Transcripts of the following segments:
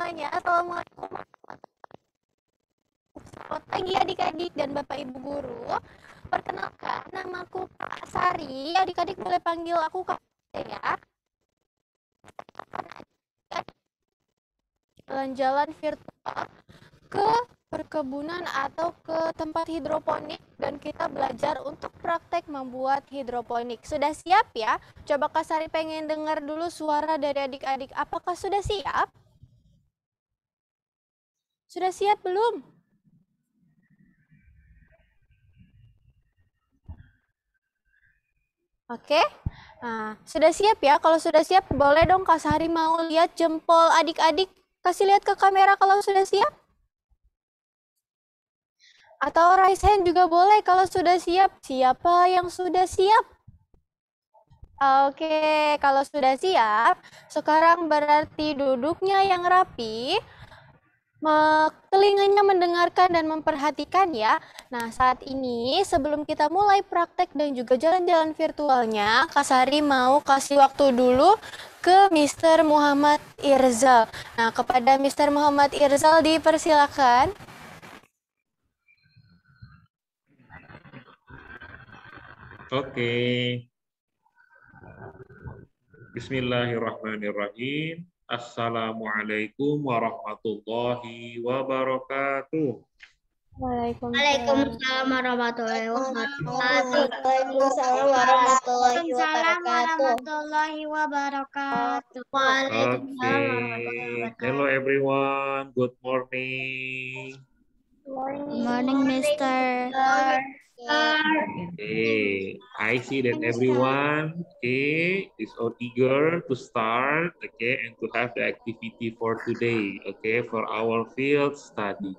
semuanya. Assalamualaikum. Selamat pagi adik-adik dan Bapak Ibu guru. Perkenalkan, namaku Kak Sari. Adik-adik boleh panggil aku Kak ya. Jalan-jalan virtual ke perkebunan atau ke tempat hidroponik dan kita belajar untuk praktek membuat hidroponik. Sudah siap ya? Coba Kak Sari pengen dengar dulu suara dari adik-adik. Apakah sudah siap? Sudah siap belum? Oke. Nah, sudah siap ya? Kalau sudah siap, boleh dong Kak Sari mau lihat jempol adik-adik. Kasih lihat ke kamera kalau sudah siap. Atau raise hand juga boleh kalau sudah siap. Siapa yang sudah siap? Oke, kalau sudah siap, sekarang berarti duduknya yang rapi, telinganya mendengarkan dan memperhatikan ya. Nah, saat ini sebelum kita mulai praktek dan juga jalan-jalan virtualnya, Kak Sari mau kasih waktu dulu ke Mr. Muhammad Irzal. Nah, kepada Mr. Muhammad Irzal dipersilakan. Oke. Bismillahirrahmanirrahim. Assalamualaikum warahmatullahi wabarakatuh. Waalaikumsalam warahmatullahi wabarakatuh. Waalaikumsalam warahmatullahi wabarakatuh. Okay. Hello everyone. Good morning. Good morning, Mister. Okay, I see that everyone, is all eager to start, and to have the activity for today, for our field study,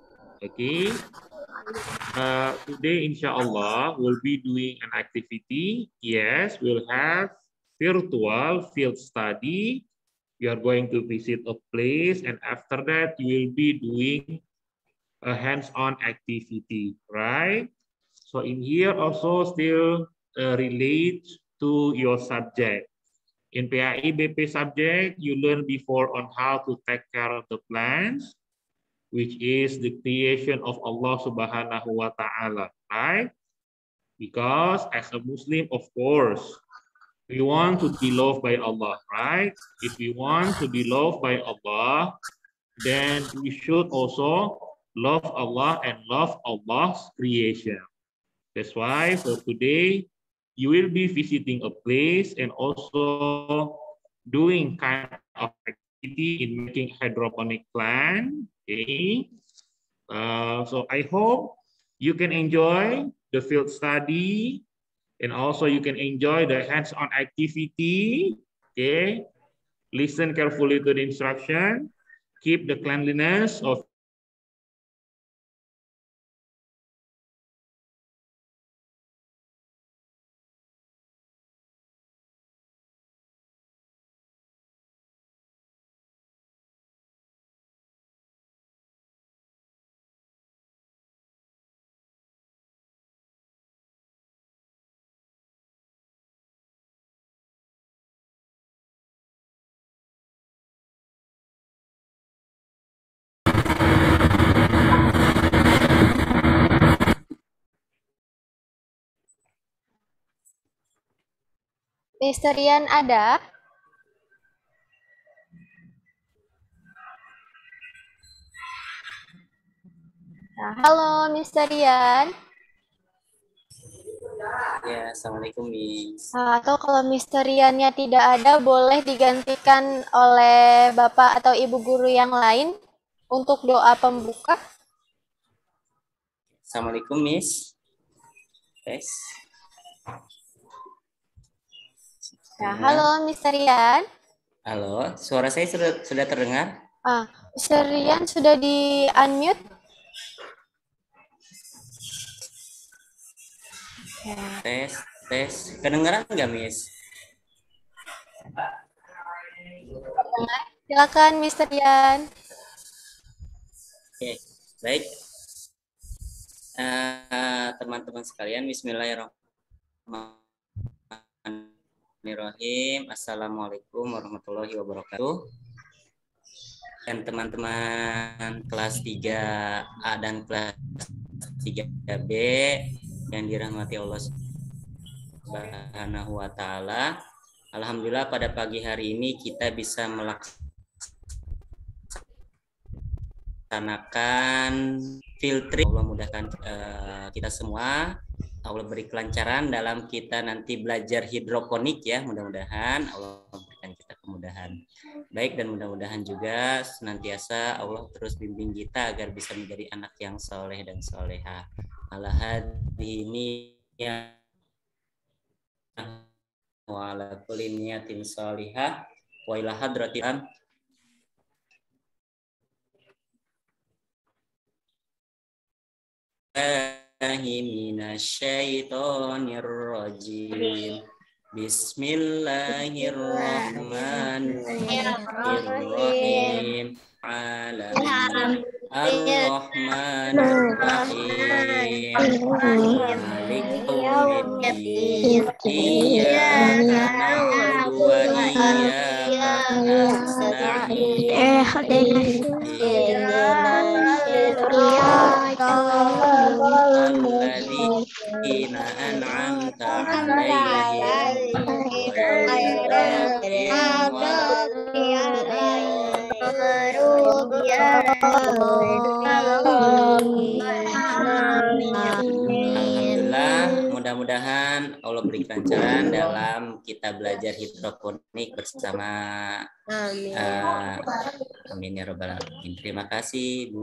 Today, inshallah, we'll be doing an activity. Yes, we'll have virtual field study. We are going to visit a place, and after that, you will be doing a hands-on activity, right? So in here also still relate to your subject. In PAI BP subject, you learn before on how to take care of the plants, which is the creation of Allah Subhanahu wa Ta'ala, right? Because as a Muslim, of course, we want to be loved by Allah, right? If we want to be loved by Allah, then we should also love Allah and love Allah's creation. That's why for today, you will be visiting a place and also doing kind of activity in making hydroponic plant. Okay. So I hope you can enjoy the field study and also you can enjoy the hands-on activity. Okay. Listen carefully to the instruction. Keep the cleanliness of Mr. Rian ada? Nah, halo Mr. Rian. Ya, Assalamualaikum, Miss. Atau kalau Mr. Riannya tidak ada, boleh digantikan oleh Bapak atau Ibu guru yang lain untuk doa pembuka. Assalamualaikum, Miss. Yes. Nah, halo Mr. Rian. Halo, suara saya sudah terdengar? Mr. Rian sudah di-unmute. Tes. Kedengaran nggak, Miss? Silakan Mr. Rian. Oke, baik. Teman-teman sekalian, Bismillahirrahmanirrahim. Assalamualaikum warahmatullahi wabarakatuh. teman-teman kelas 3A dan kelas 3B yang dirahmati Allah Subhanahu wa taala. Alhamdulillah pada pagi hari ini kita bisa melaksanakan field trip. Allah mudahkan kita semua. Allah beri kelancaran dalam kita nanti belajar hidroponik ya. Mudah-mudahan Allah memberikan kita kemudahan. Baik, dan mudah-mudahan juga senantiasa Allah terus bimbing kita agar bisa menjadi anak yang soleh dan soleha. Ala ini ya wa ala kulli niyatin sholihah wa ila hadratil minasyaitonir rajim. Bismillahirrahmanirrahim. Ar-Rahmanir-Rahim. Malik yaumiddin. Iyyaka na'budu wa iyyaka nasta'in. Alladzina an'amta 'alaihim Alhamdulillah, mudah-mudahan Allah beri kelancaran dalam kita belajar hidroponik bersama. Amin ya rabbal alamin. Terima kasih Bu.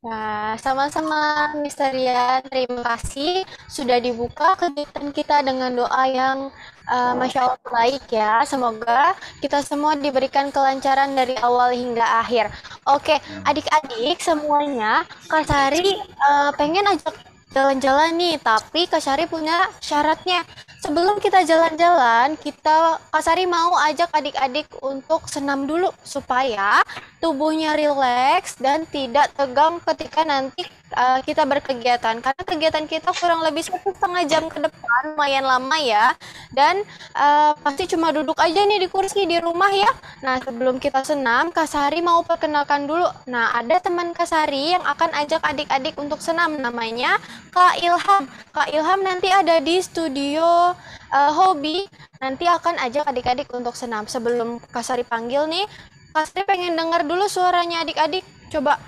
Nah, sama-sama Mister Rian, terima kasih sudah dibuka kegiatan kita dengan doa yang Masya Allah baik ya. Semoga kita semua diberikan kelancaran dari awal hingga akhir. Oke, adik-adik semuanya, Kak Sari pengen ajak jalan-jalan nih, tapi Kak Sari punya syaratnya. Sebelum kita jalan-jalan, Kak Sari mau ajak adik-adik untuk senam dulu supaya tubuhnya rileks dan tidak tegang ketika nanti kita berkegiatan. Karena kegiatan kita kurang lebih 1,5 jam ke depan, lumayan lama ya. Dan pasti cuma duduk aja nih di kursi di rumah ya. Nah, sebelum kita senam, Kak Sari mau perkenalkan dulu. Nah, ada teman Kak Sari yang akan ajak adik-adik untuk senam, namanya Kak Ilham. Kak Ilham nanti ada di studio hobi, nanti akan ajak adik-adik untuk senam. Sebelum Kak Sari panggil nih, Kak Sari pengen dengar dulu suaranya adik-adik. Coba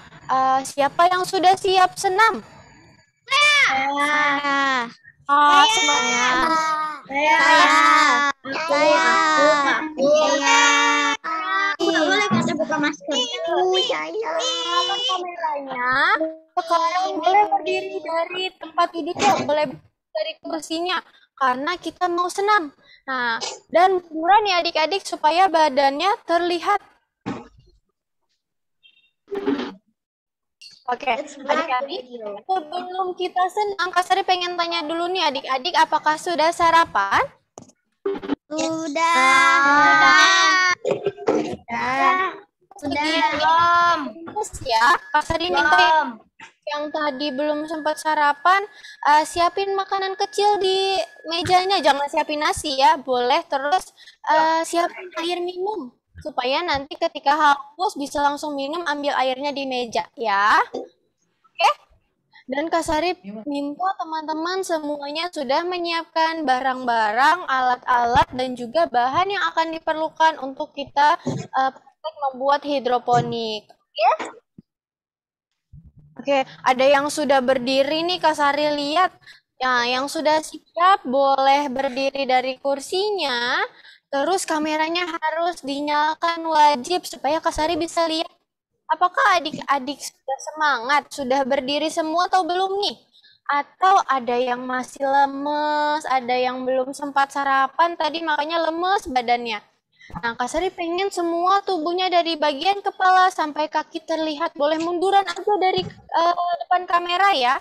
siapa yang sudah siap senam? Saya. Semangat. Saya. Boleh kita buka masker? Nyalakan kameranya. Sekarang boleh berdiri dari tempat duduknya, boleh dari kursinya, karena kita mau senam. Nah, dan munduran ya adik-adik supaya badannya terlihat. Oke, adik-adik, sebelum kita senam, Kak Sari pengen tanya dulu nih adik-adik, apakah sudah sarapan? Belum. Terus ya, Kak Sari minta yang tadi belum sempat sarapan, siapin makanan kecil di mejanya, jangan siapin nasi ya, boleh. Terus siapin air minum supaya nanti ketika haus bisa langsung minum, ambil airnya di meja ya. Oke? Dan Kak Sari minta teman-teman semuanya sudah menyiapkan barang-barang, alat-alat, dan juga bahan yang akan diperlukan untuk kita praktek membuat hidroponik. Oke? Oke, ada yang sudah berdiri nih Kak Sari lihat. Nah, yang sudah siap boleh berdiri dari kursinya. Terus kameranya harus dinyalakan wajib supaya Kak Sari bisa lihat. Apakah adik-adik sudah semangat? Sudah berdiri semua atau belum nih? Atau ada yang masih lemes, ada yang belum sempat sarapan tadi makanya lemes badannya. Nah, Kak Sari pengen semua tubuhnya dari bagian kepala sampai kaki terlihat. Boleh munduran aja dari depan kamera ya.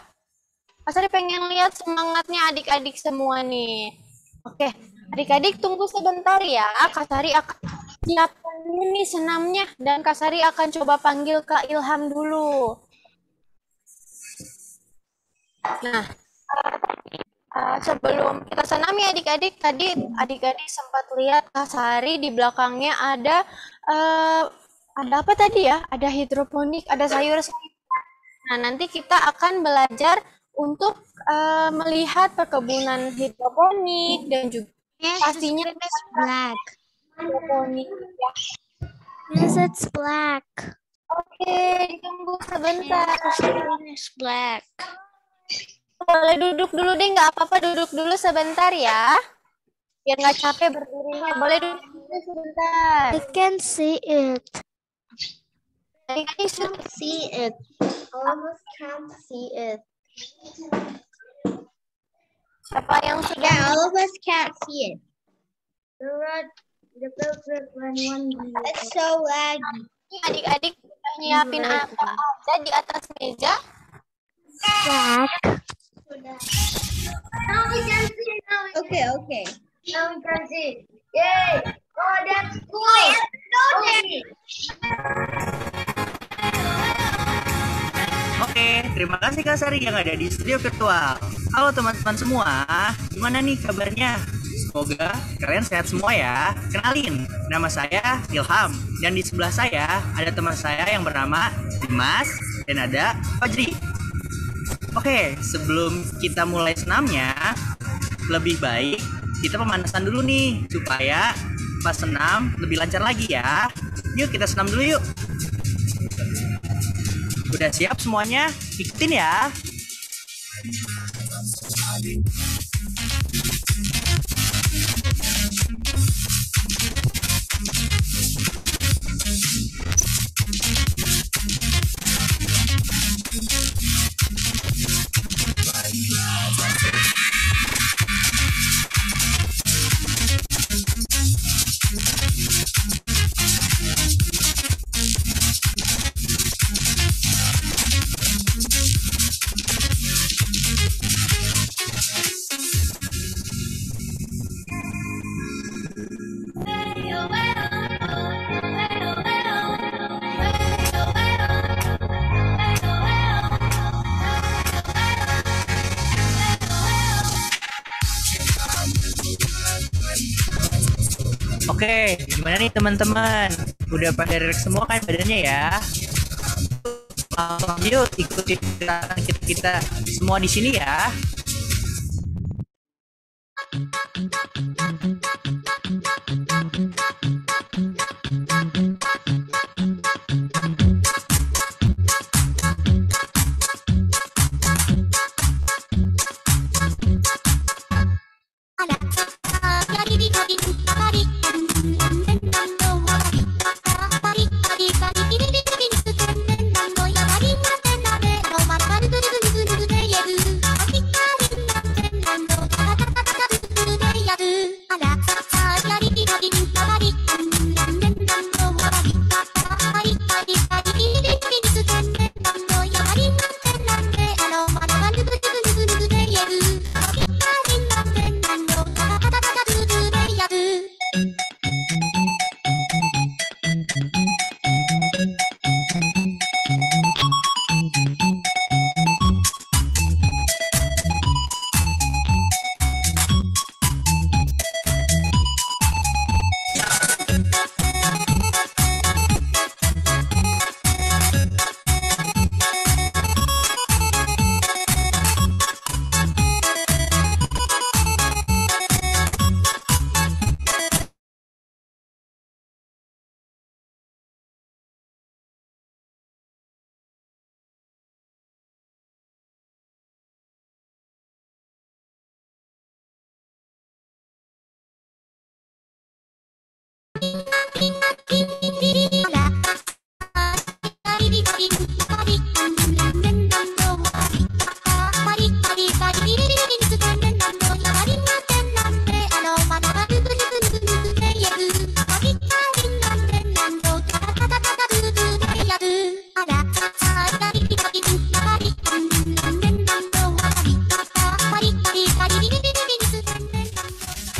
Kak Sari pengen lihat semangatnya adik-adik semua nih. Oke, adik-adik tunggu sebentar ya. Kak Sari akan siapkan dulu nih senamnya. Dan Kak Sari akan coba panggil Kak Ilham dulu. Nah, sebelum kita senam ya adik-adik, tadi adik-adik sempat lihat Kak Sari di belakangnya ada ada apa tadi ya? Ada hidroponik, ada sayur-sayur. Nah, nanti kita akan belajar untuk melihat perkebunan hidroponik dan juga pastinya Black. hidroponik. Ya. Yes, it's black. Oke, ditunggu sebentar. It's black. Boleh duduk dulu deh, nggak apa-apa, duduk dulu sebentar ya. Biar nggak capek berdirinya. Boleh duduk dulu sebentar. I can see it. Adik-adik sudah See it. Almost can't see it. siapa yang sudah Yeah, all of us can't see it. The filter one. It's so laggy. adik-adik sudah nyiapin apa aja di atas meja? Black. Now we can see it. Okay. Now we can see it. Yay! Oh, that's cool. Okay. Oke, terima kasih Kak Sari yang ada di studio virtual. Halo teman-teman semua, gimana nih kabarnya? Semoga kalian sehat semua ya. Kenalin, nama saya Ilham. Dan di sebelah saya ada teman saya yang bernama Dimas dan ada Fajri. Oke, sebelum kita mulai senamnya, lebih baik kita pemanasan dulu nih, supaya pas senam lebih lancar lagi ya. Yuk kita senam dulu yuk. Udah siap semuanya? Ikutin ya. Oke, gimana nih teman-teman? Udah pada relax semua kan badannya ya? Langsung yuk ikuti gerakan kita semua di sini ya.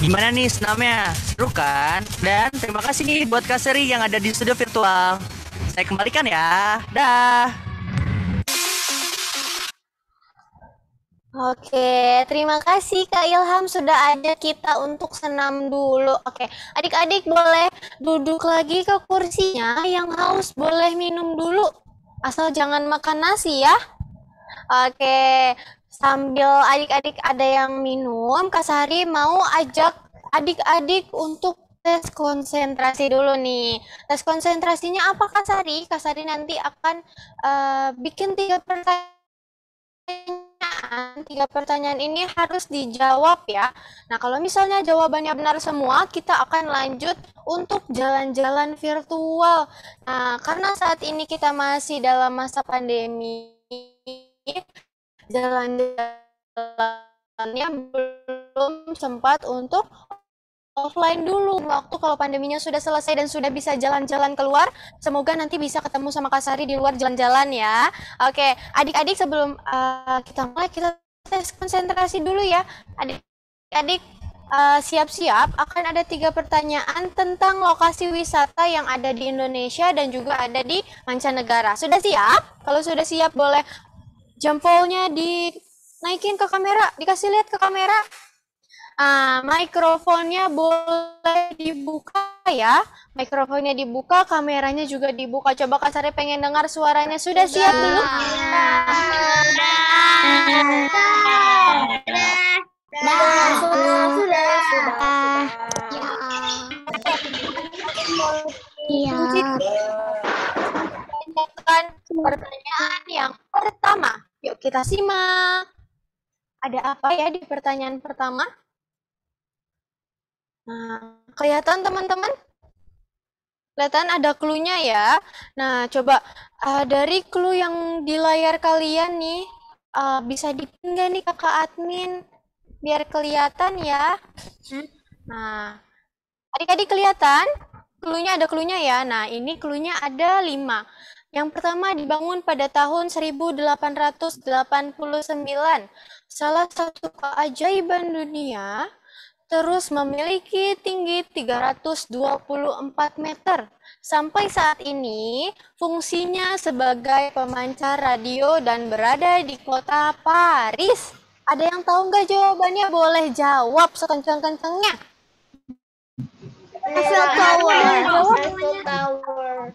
Gimana nih senamnya? Seru kan? Dan terima kasih nih buat Kak Seri yang ada di studio virtual. Saya kembalikan ya. Dah. Oke, terima kasih Kak Ilham sudah ajak kita untuk senam dulu. Oke, adik-adik boleh duduk lagi ke kursinya. Yang haus boleh minum dulu. Asal jangan makan nasi ya. Oke, sambil adik-adik ada yang minum, Kak Sari mau ajak adik-adik untuk tes konsentrasi dulu nih. Tes konsentrasinya apa Kak Sari? Kak Sari nanti akan bikin 3 pertanyaan. 3 pertanyaan ini harus dijawab ya. Nah, kalau misalnya jawabannya benar semua, kita akan lanjut untuk jalan-jalan virtual. Nah, karena saat ini kita masih dalam masa pandemi, jalan-jalannya belum sempat untuk offline dulu. Waktu kalau pandeminya sudah selesai dan sudah bisa jalan-jalan keluar, semoga nanti bisa ketemu sama Kak Sari di luar jalan-jalan ya. Oke, adik-adik sebelum kita mulai, kita tes konsentrasi dulu ya. Adik-adik siap-siap, akan ada 3 pertanyaan tentang lokasi wisata yang ada di Indonesia dan juga ada di mancanegara. Sudah siap? Kalau sudah siap boleh jempolnya dinaikin ke kamera, dikasih lihat ke kamera. Mikrofonnya boleh dibuka ya. Mikrofonnya dibuka, kameranya juga dibuka. Coba Kak Sari pengen dengar suaranya. Sudah siap dulu? Pertanyaan yang pertama. Yuk kita simak. Ada apa ya di pertanyaan pertama? Nah, kelihatan teman-teman? Kelihatan ada clue-nya ya. Nah, coba dari clue yang di layar kalian nih, bisa dipin nggak nih kakak admin? Biar kelihatan ya. Nah, adik-adik kelihatan? Clue-nya ada clue-nya ya. Nah, ini clue-nya ada 5. Yang pertama dibangun pada tahun 1889. Salah satu keajaiban dunia, terus memiliki tinggi 324 meter. Sampai saat ini, fungsinya sebagai pemancar radio dan berada di kota Paris. Ada yang tahu nggak jawabannya? Boleh jawab sekencang-kencangnya. Eiffel Tower. Eiffel Tower.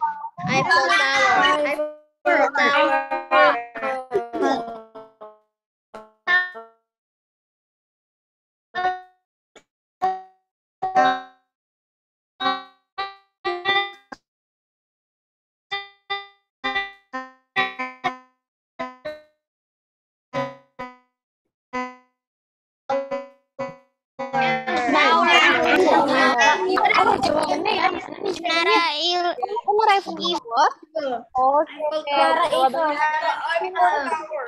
Eiffel Tower. Eiffel Tower. Jawabannya ya,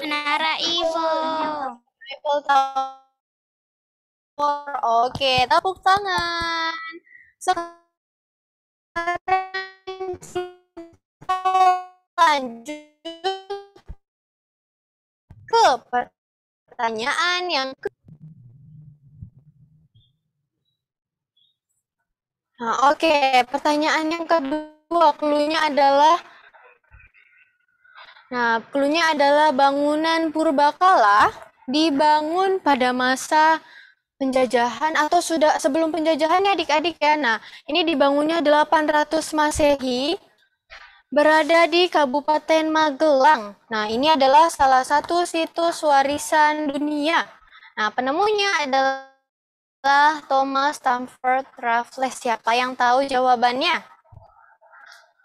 Menara Eiffel. Eiffel Tower. Oke, tepuk tangan. Sekarang lanjut ke pertanyaan yang Nah, oke, pertanyaan yang kedua, clue-nya adalah bangunan purbakala dibangun pada masa penjajahan atau sudah sebelum penjajahan ya adik-adik ya. Nah, ini dibangunnya 800 Masehi, berada di Kabupaten Magelang. Nah, ini adalah salah satu situs warisan dunia. Nah, penemunya adalah Thomas Stamford Raffles. Siapa yang tahu jawabannya?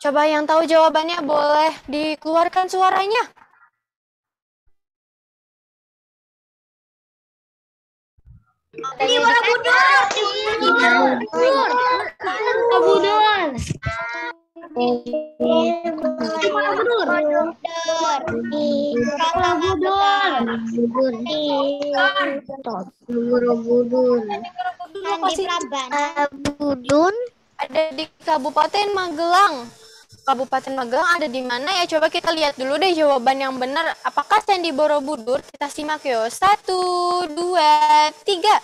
Coba yang tahu jawabannya boleh dikeluarkan suaranya. Ini Borobudur. Budun. Ada di Kabupaten Magelang. Kabupaten Magelang ada di mana ya? Coba kita lihat dulu deh jawaban yang benar. Apakah Candi Borobudur? Kita simak yuk. 1, 2, 3.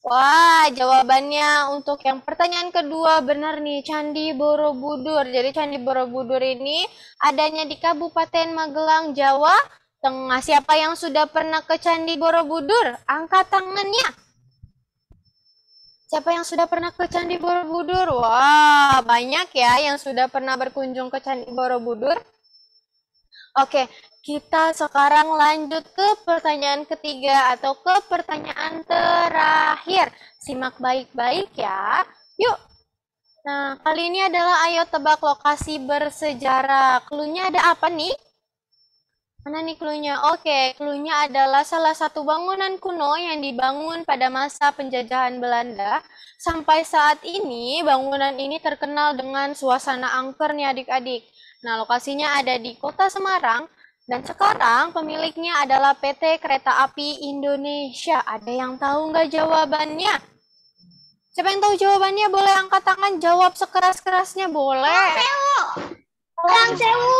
Wah, jawabannya untuk yang pertanyaan kedua benar nih, Candi Borobudur. Jadi Candi Borobudur ini adanya di Kabupaten Magelang, Jawa tengah. Siapa yang sudah pernah ke Candi Borobudur? Angkat tangannya. Siapa yang sudah pernah ke Candi Borobudur? Wah, banyak ya yang sudah pernah berkunjung ke Candi Borobudur. Oke, kita sekarang lanjut ke pertanyaan ketiga atau ke pertanyaan terakhir. Simak baik-baik ya. Yuk. Nah, kali ini adalah ayo tebak lokasi bersejarah. Cluenya ada apa nih? Mana nih cluenya? Oke, cluenya adalah salah satu bangunan kuno yang dibangun pada masa penjajahan Belanda. Sampai saat ini, bangunan ini terkenal dengan suasana angker nih adik-adik. Nah, lokasinya ada di Kota Semarang. Dan sekarang pemiliknya adalah PT Kereta Api Indonesia. Ada yang tahu nggak jawabannya? Siapa yang tahu jawabannya boleh angkat tangan, jawab sekeras-kerasnya boleh. Lawang Sewu.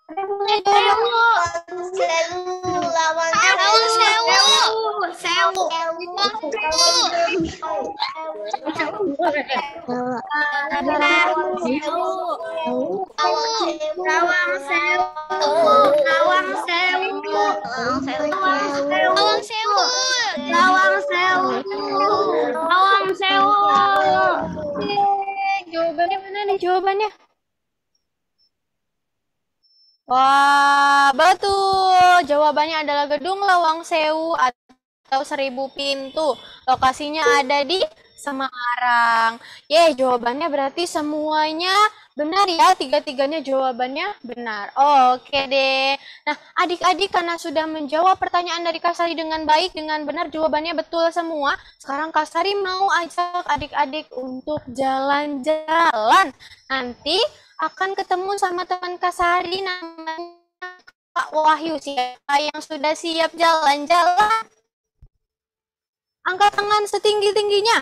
Ada yang boleh jawab? Lawang Sewu. Jawabannya mana nih jawabannya? Wah, betul. Jawabannya adalah Gedung Lawang Sewu atau 1000 Pintu. Lokasinya ada di Semarang. Jawabannya berarti semuanya benar ya. Tiga-tiganya jawabannya benar. Oke deh. Nah, adik-adik karena sudah menjawab pertanyaan dari Kak Sari dengan baik, dengan benar, jawabannya betul semua. Sekarang Kak Sari mau ajak adik-adik untuk jalan-jalan. Nanti akan ketemu sama teman Kak Sari namanya Kak Wahyu. Siapa yang sudah siap jalan-jalan? Angkat tangan setinggi-tingginya.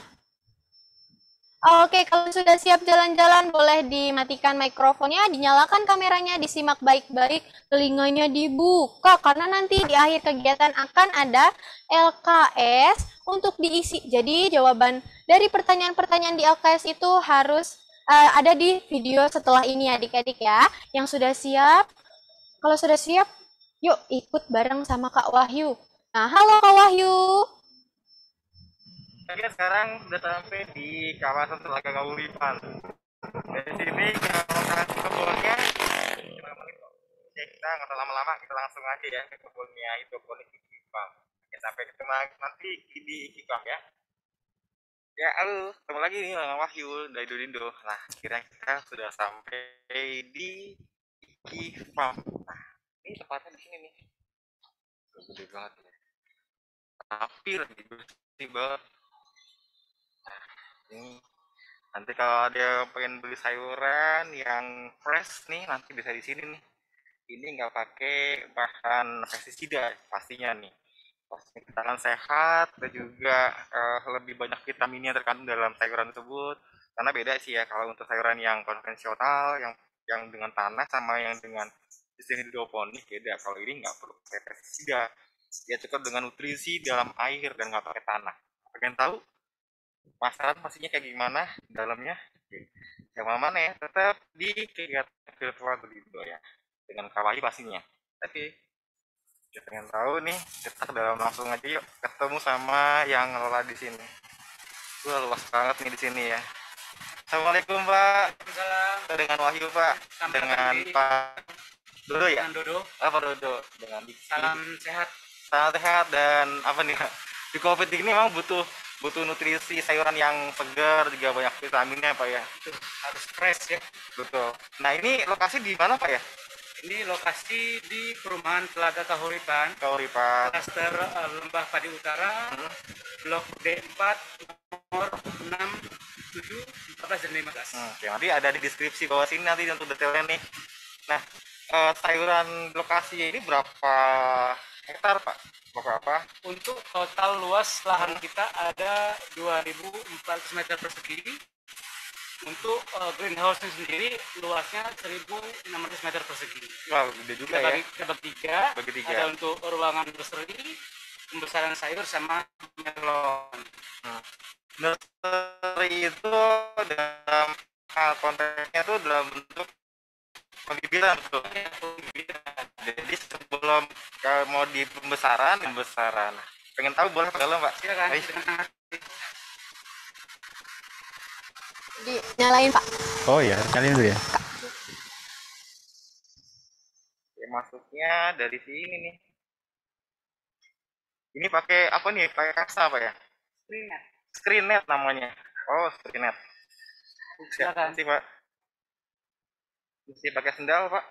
Oke, kalau sudah siap jalan-jalan boleh dimatikan mikrofonnya, dinyalakan kameranya, disimak baik-baik, telinganya dibuka karena nanti di akhir kegiatan akan ada LKS untuk diisi. Jadi jawaban dari pertanyaan-pertanyaan di LKS itu harus ada di video setelah ini adik-adik ya. Yang sudah siap, kalau sudah siap, yuk ikut bareng sama Kak Wahyu. Nah, halo Kak Wahyu. Kita sekarang sudah sampai di kawasan Telaga Kaulipan. Dari sini ke lokasi kebunnya, kita nggak lama-lama, kita langsung aja ya ke kebunnya hidroponik Ikifam. Oke, sampai ketemu nanti di Ikifam ya. Ya, halo, ketemu lagi nih dengan Wahyu dari Dodindo. Nah, kira kita sudah sampai di Ikifam. Nah, ini tempatnya di sini nih. Gede banget ya. Tapi lagi bersih banget. Nah, ini nanti kalau ada pengen beli sayuran yang fresh nih, nanti bisa di sini nih. Ini nggak pakai bahan pestisida pastinya nih. Pasti kita akan sehat dan juga lebih banyak vitaminnya terkandung dalam sayuran tersebut. Karena beda sih ya kalau untuk sayuran yang konvensional, yang dengan tanah sama yang dengan sistem hidroponik beda. Kalau ini nggak perlu pakai pestisida, dia cukup dengan nutrisi dalam air dan nggak pakai tanah. Pengen tahu masalah pastinya kayak gimana dalamnya? Yang mana ya? Tetap di kegiatan virtual Dodindo ya, dengan Kawaii pastinya. Tapi kita pengen tahu nih, kita dalam langsung aja yuk ketemu sama yang ngelola di sini. Luas banget nih di sini ya. Assalamualaikum Pak. Waalaikumsalam. Dengan Wahyu Pak. Dengan Pak Dodo ya. Dengan Dodo. Pak Dodo. Dengan salam sehat. Salam sehat dan apa nih? Di COVID ini memang butuh nutrisi sayuran yang segar, juga banyak vitaminnya Pak ya. Itu harus fresh ya. Betul. Nah, ini lokasi di mana Pak ya? Ini lokasi di perumahan Telaga Kahuripan, klaster Lembah Padi Utara, blok D4 nomor 6, 7, 14 dan 15. Oke, nanti ada di deskripsi bawah sini nanti untuk detailnya nih. Nah, sayuran lokasi ini berapa hektar Pak? Berapa? Untuk total luas lahan kita ada 2.400 meter persegi. Untuk greenhouse sendiri luasnya 1.600 meter persegi. Wow, gede juga ya. Kita bagi tiga. Ada untuk ruangan nursery, pembesaran sayur sama melon. Nursery itu dalam konteksnya itu dalam bentuk pembibitan betul. Jadi sebelum kalau mau di pembesaran, pengen tahu boleh Pak Galuh, Pak? Silakan. Ayo. Nyalain Pak. Oh ya, kalian dulu ya. Ya, masuknya dari sini nih. Ini pakai apa nih? Pakai kasta apa ya? Screennet namanya. Oh, Screennet. Silakan. Mesti Pak. Mesti pakai sendal Pak.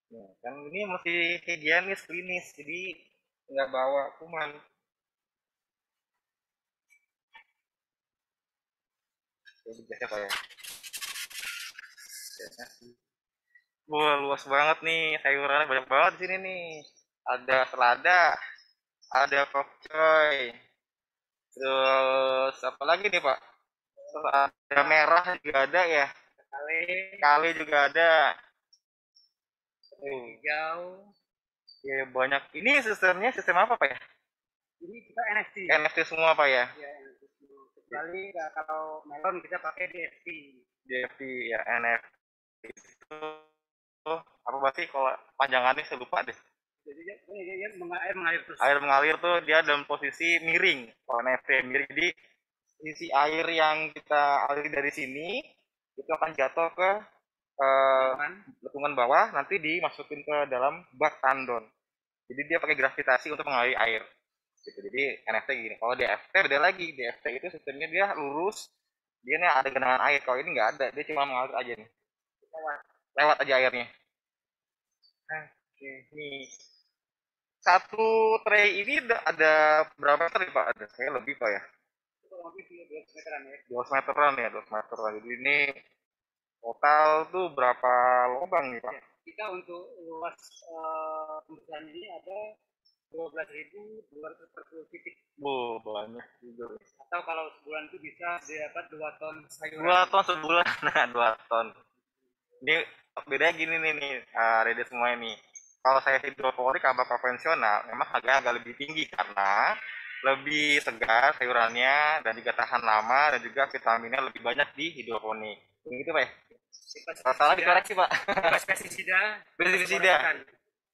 Nah, kan ini mesti higienis, klinis, jadi nggak bawa kuman. Jadi biasa Pak ya. Wah, luas banget nih, sayurannya banyak banget di sini nih. Ada selada, ada pokcoy, terus apa lagi nih Pak? Terus ada merah juga ada ya. Kali juga ada. Hijau. Ya banyak. Ini sistemnya sistem apa Pak ya? Ini kita NFT. NFT semua Pak ya? Ya, NFT semua. Kecuali kalau melon kita pakai DFT. DFT ya, NFT itu apa berarti kalau panjangannya saya lupa deh. Jadi dia mengalir terus. Air mengalir tuh dia dalam posisi miring. Kalau NFT miring, jadi isi air yang kita aliri dari sini itu akan jatuh ke letungan bawah, nanti dimasukin ke dalam bak tandon. Jadi dia pakai gravitasi untuk mengaliri air. Gitu. Jadi NFT gini. Kalau DFT beda lagi. DFT itu sistemnya dia lurus, dia nih ada genangan air. Kalau ini nggak ada, dia cuma mengalir aja nih. Lewat aja airnya. Oke, nih. Satu tray ini ada berapa meter Pak? Ada saya lebih Pak ya. 200 meteran ya, 200 meteran. Jadi ini total tuh berapa lubang nih Pak? Kita untuk luas pembesaran ini ada 12.240 titik. Banyak juga. Atau kalau sebulan itu bisa dapat 2 ton sayuran. 2 ton sebulan, nah 2 ton. Ini bedanya gini nih, ready semua ini. Kalau saya hidroponik sama konvensional, memang harganya agak lebih tinggi karena lebih segar sayurannya dan juga tahan lama dan juga vitaminnya lebih banyak di hidroponik. Begitu Pak ya? Salah dikoreksi Pak. Pestisida.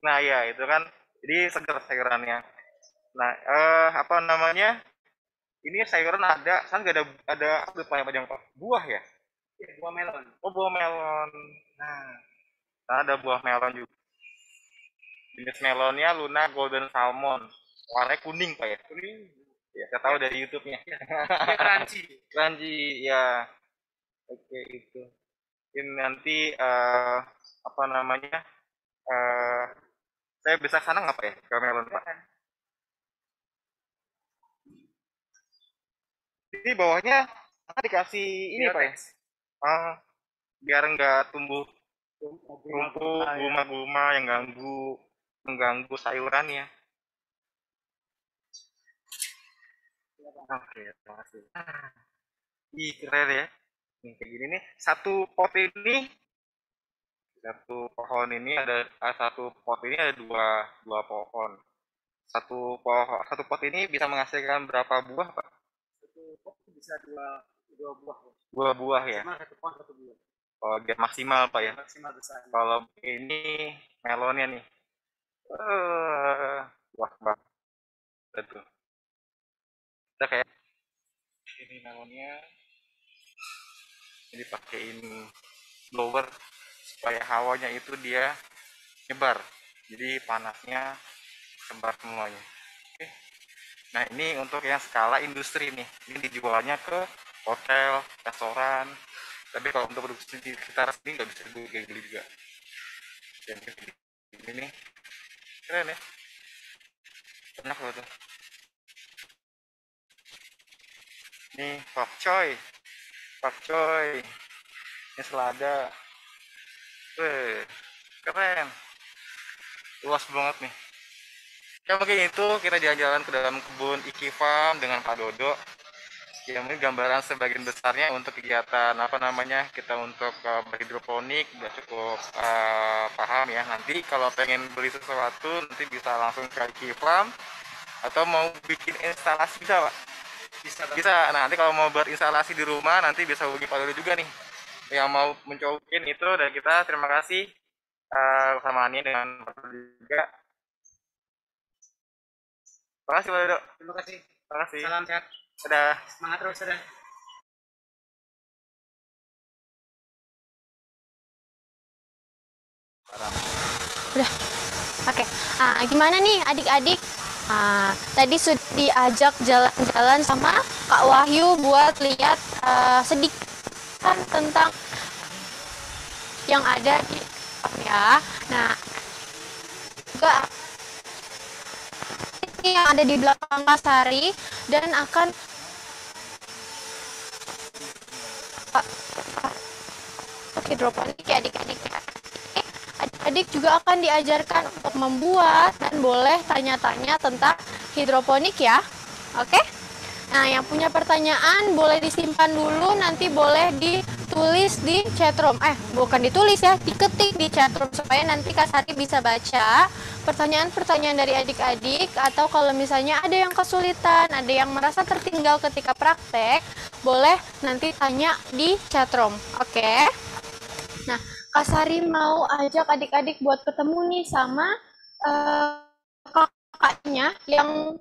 Nah ya itu kan, jadi segar sayurannya. Nah apa namanya? Ini sayuran ada, kan nggak ada apa yang Pak? Buah ya? Buah melon. Oh buah melon. Nah ada buah melon juga. Jenis melonnya Luna Golden Salmon. Warnanya kuning Pak ya? Kuning. Ya, saya tahu dari YouTube-nya. Crunchy. Crunchy ya. Oke itu. Ini nanti apa namanya? Saya bisa sana nggak Pak ya? Ke melon Pak. Ini bawahnya dikasih ini Pak ya? Biar nggak tumbuh rumput, gulma-gulma yang mengganggu sayurannya. Oke, terima kasih. Ih, keren ya. Nih, kayak gini nih. Satu pohon ini ada dua pohon. Satu pot ini bisa menghasilkan berapa buah, Pak? Satu pot bisa dua buah. 2 buah ya. Satu pohon 1 buah. Oh, biar maksimal, Pak ya. Maksimal besar. Kalau ini melonnya nih. Wah, Bang. Betul. Kita kayak ini melonnya. Jadi pakein blower supaya hawanya itu dia nyebar. Jadi panasnya sebar semuanya. Oke. Nah, ini untuk yang skala industri nih. Ini dijualnya ke hotel, restoran. Tapi kalau untuk produksi di sekitar sini nggak bisa beli juga. Dan ini nih keren ya, enak loh tuh. Ini pakcoy, ini selada, keren, luas banget nih. Ya mungkin itu kita jalan-jalan ke dalam kebun Iki Farm dengan Pak Dodo. Ya mungkin gambaran sebagian besarnya untuk kegiatan apa namanya kita untuk berhidroponik udah cukup paham ya. Nanti kalau pengen beli sesuatu nanti bisa langsung ke Iki Farm atau mau bikin instalasi bisa Pak? Bisa. Nah nanti kalau mau berinstalasi di rumah nanti bisa hubungi Pak Dodo juga nih. yang mau mencobain itu, dan kita terima kasih sama Ani dengan juga. Terima kasih Pak Dodo. Terima kasih. Terima kasih. Salam sehat. Dadah. Semangat terus, dadah. Udah. Oke. Gimana nih adik-adik? Tadi sudah diajak jalan-jalan sama Kak Wahyu buat lihat sedikit tentang yang ada di ya. Nah, juga ini yang ada di belakang Kasari dan akan hidroponik ya adik-adik. Adik-adik juga akan diajarkan untuk membuat dan boleh tanya-tanya tentang hidroponik ya. Oke? Nah, yang punya pertanyaan boleh disimpan dulu, nanti boleh ditulis di chatroom. Bukan ditulis ya, diketik di chatroom supaya nanti Kak Sari bisa baca pertanyaan-pertanyaan dari adik-adik, atau kalau misalnya ada yang kesulitan, ada yang merasa tertinggal ketika praktek, boleh nanti tanya di chatroom. Oke? Nah, Kak Sari mau ajak adik-adik buat ketemu nih sama kakaknya yang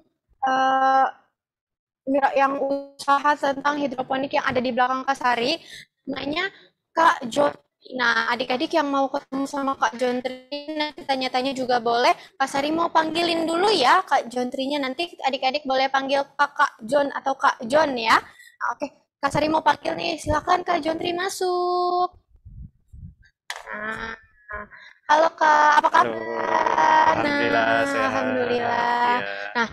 usaha tentang hidroponik yang ada di belakang Kak Sari, namanya Kak Jon. Nah, adik-adik yang mau ketemu sama Kak Jontri nanti tanya-tanya juga boleh. Kak Sari mau panggilin dulu ya Kak Jontrinya, nanti adik-adik boleh panggil Kakak Jon atau Kak Jon ya. Oke, Kak Sari mau panggil nih, silakan Kak Jontri masuk. Halo Kak, apa kabar? Alhamdulillah sehat. Alhamdulillah. Ya.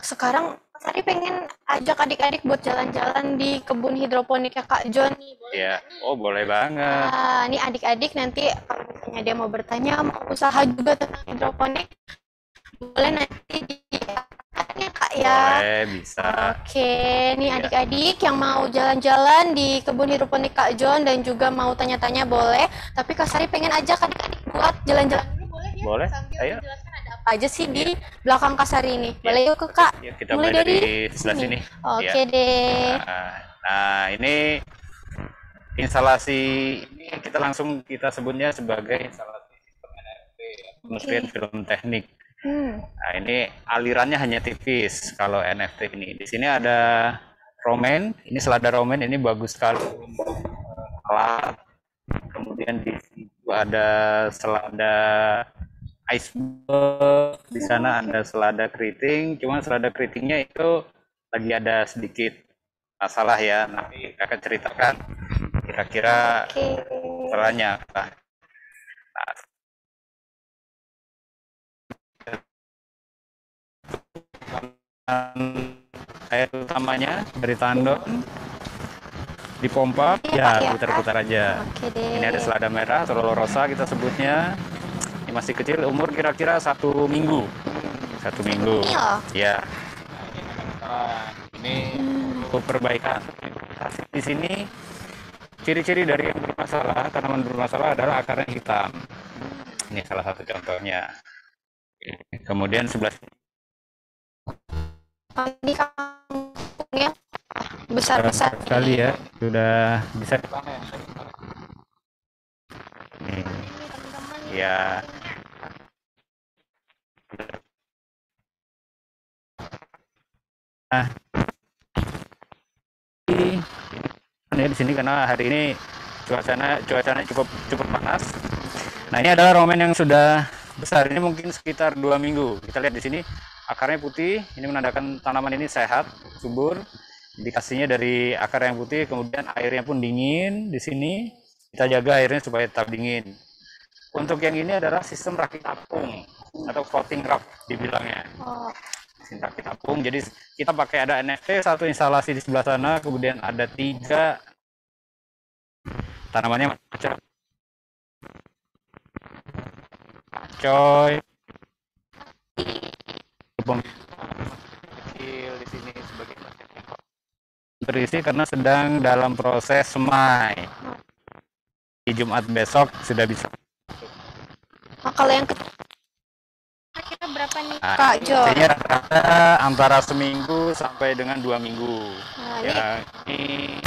Sekarang Sari pengen ajak adik-adik buat jalan-jalan di kebun hidroponiknya Kak Jon nih, boleh Ya. nggak nih? Oh, boleh banget. Nih adik-adik nanti kalau misalnya dia mau bertanya, mau usaha juga tentang hidroponik, boleh nanti ditanya Kak ya. Boleh, bisa. Oke, nih Iya. adik-adik yang mau jalan-jalan di kebun hidroponik Kak Jon dan juga mau tanya-tanya boleh. Tapi Kak Sari pengen ajak adik-adik buat jalan-jalan dulu, boleh ya? Boleh, Sambil ayo. menjelaskan ada apa aja sih di belakang Kak Sari ini. Boleh yuk Kak? Yuk, kita mulai dari sebelah sini. Oke Ya. deh. Nah, ini instalasi ini kita sebutnya sebagai instalasi sistem NFC, Kementerian Film Teknik. Nah, ini alirannya hanya tipis kalau NFT ini. Di sini ada romen, ini selada romen, ini bagus sekali untuk alat. Kemudian di situ ada selada iceberg, di sana ada selada keriting. Cuma selada keritingnya itu lagi ada sedikit masalah ya. Nanti kakak ceritakan kira-kira masalahnya apa. Nah, air utamanya dari tandon dipompa ya, putar-putar aja. Ini ada selada merah atau rosa kita sebutnya. Ini masih kecil, umur kira-kira 1 minggu. 1 minggu ya. Ini untuk perbaikan di sini. Ciri-ciri dari yang bermasalah, tanaman bermasalah adalah akarnya hitam. Ini salah satu contohnya. Kemudian sebelah di kampungnya besar-besar sekali ya, sudah bisa dipanen. Ya. Nah, ya di sini karena hari ini cuacanya cukup panas. Nah, ini adalah romen yang sudah besar, ini mungkin sekitar 2 minggu. Kita lihat di sini akarnya putih, ini menandakan tanaman ini sehat, subur. Indikasinya dari akar yang putih, kemudian airnya pun dingin. Di sini kita jaga airnya supaya tetap dingin. Untuk yang ini adalah sistem rakit apung atau floating raft dibilangnya. Sistem rakit apung. Jadi kita pakai ada NFT, satu instalasi di sebelah sana, kemudian ada 3 tanamannya macam coy. Kecil di sini sebagai terisi karena sedang dalam proses semai. Di Jumat besok sudah bisa. Kalau yang kira-kira berapa nih Kak Jo? Rata-rata antara seminggu sampai dengan 2 minggu. Nah, ya ini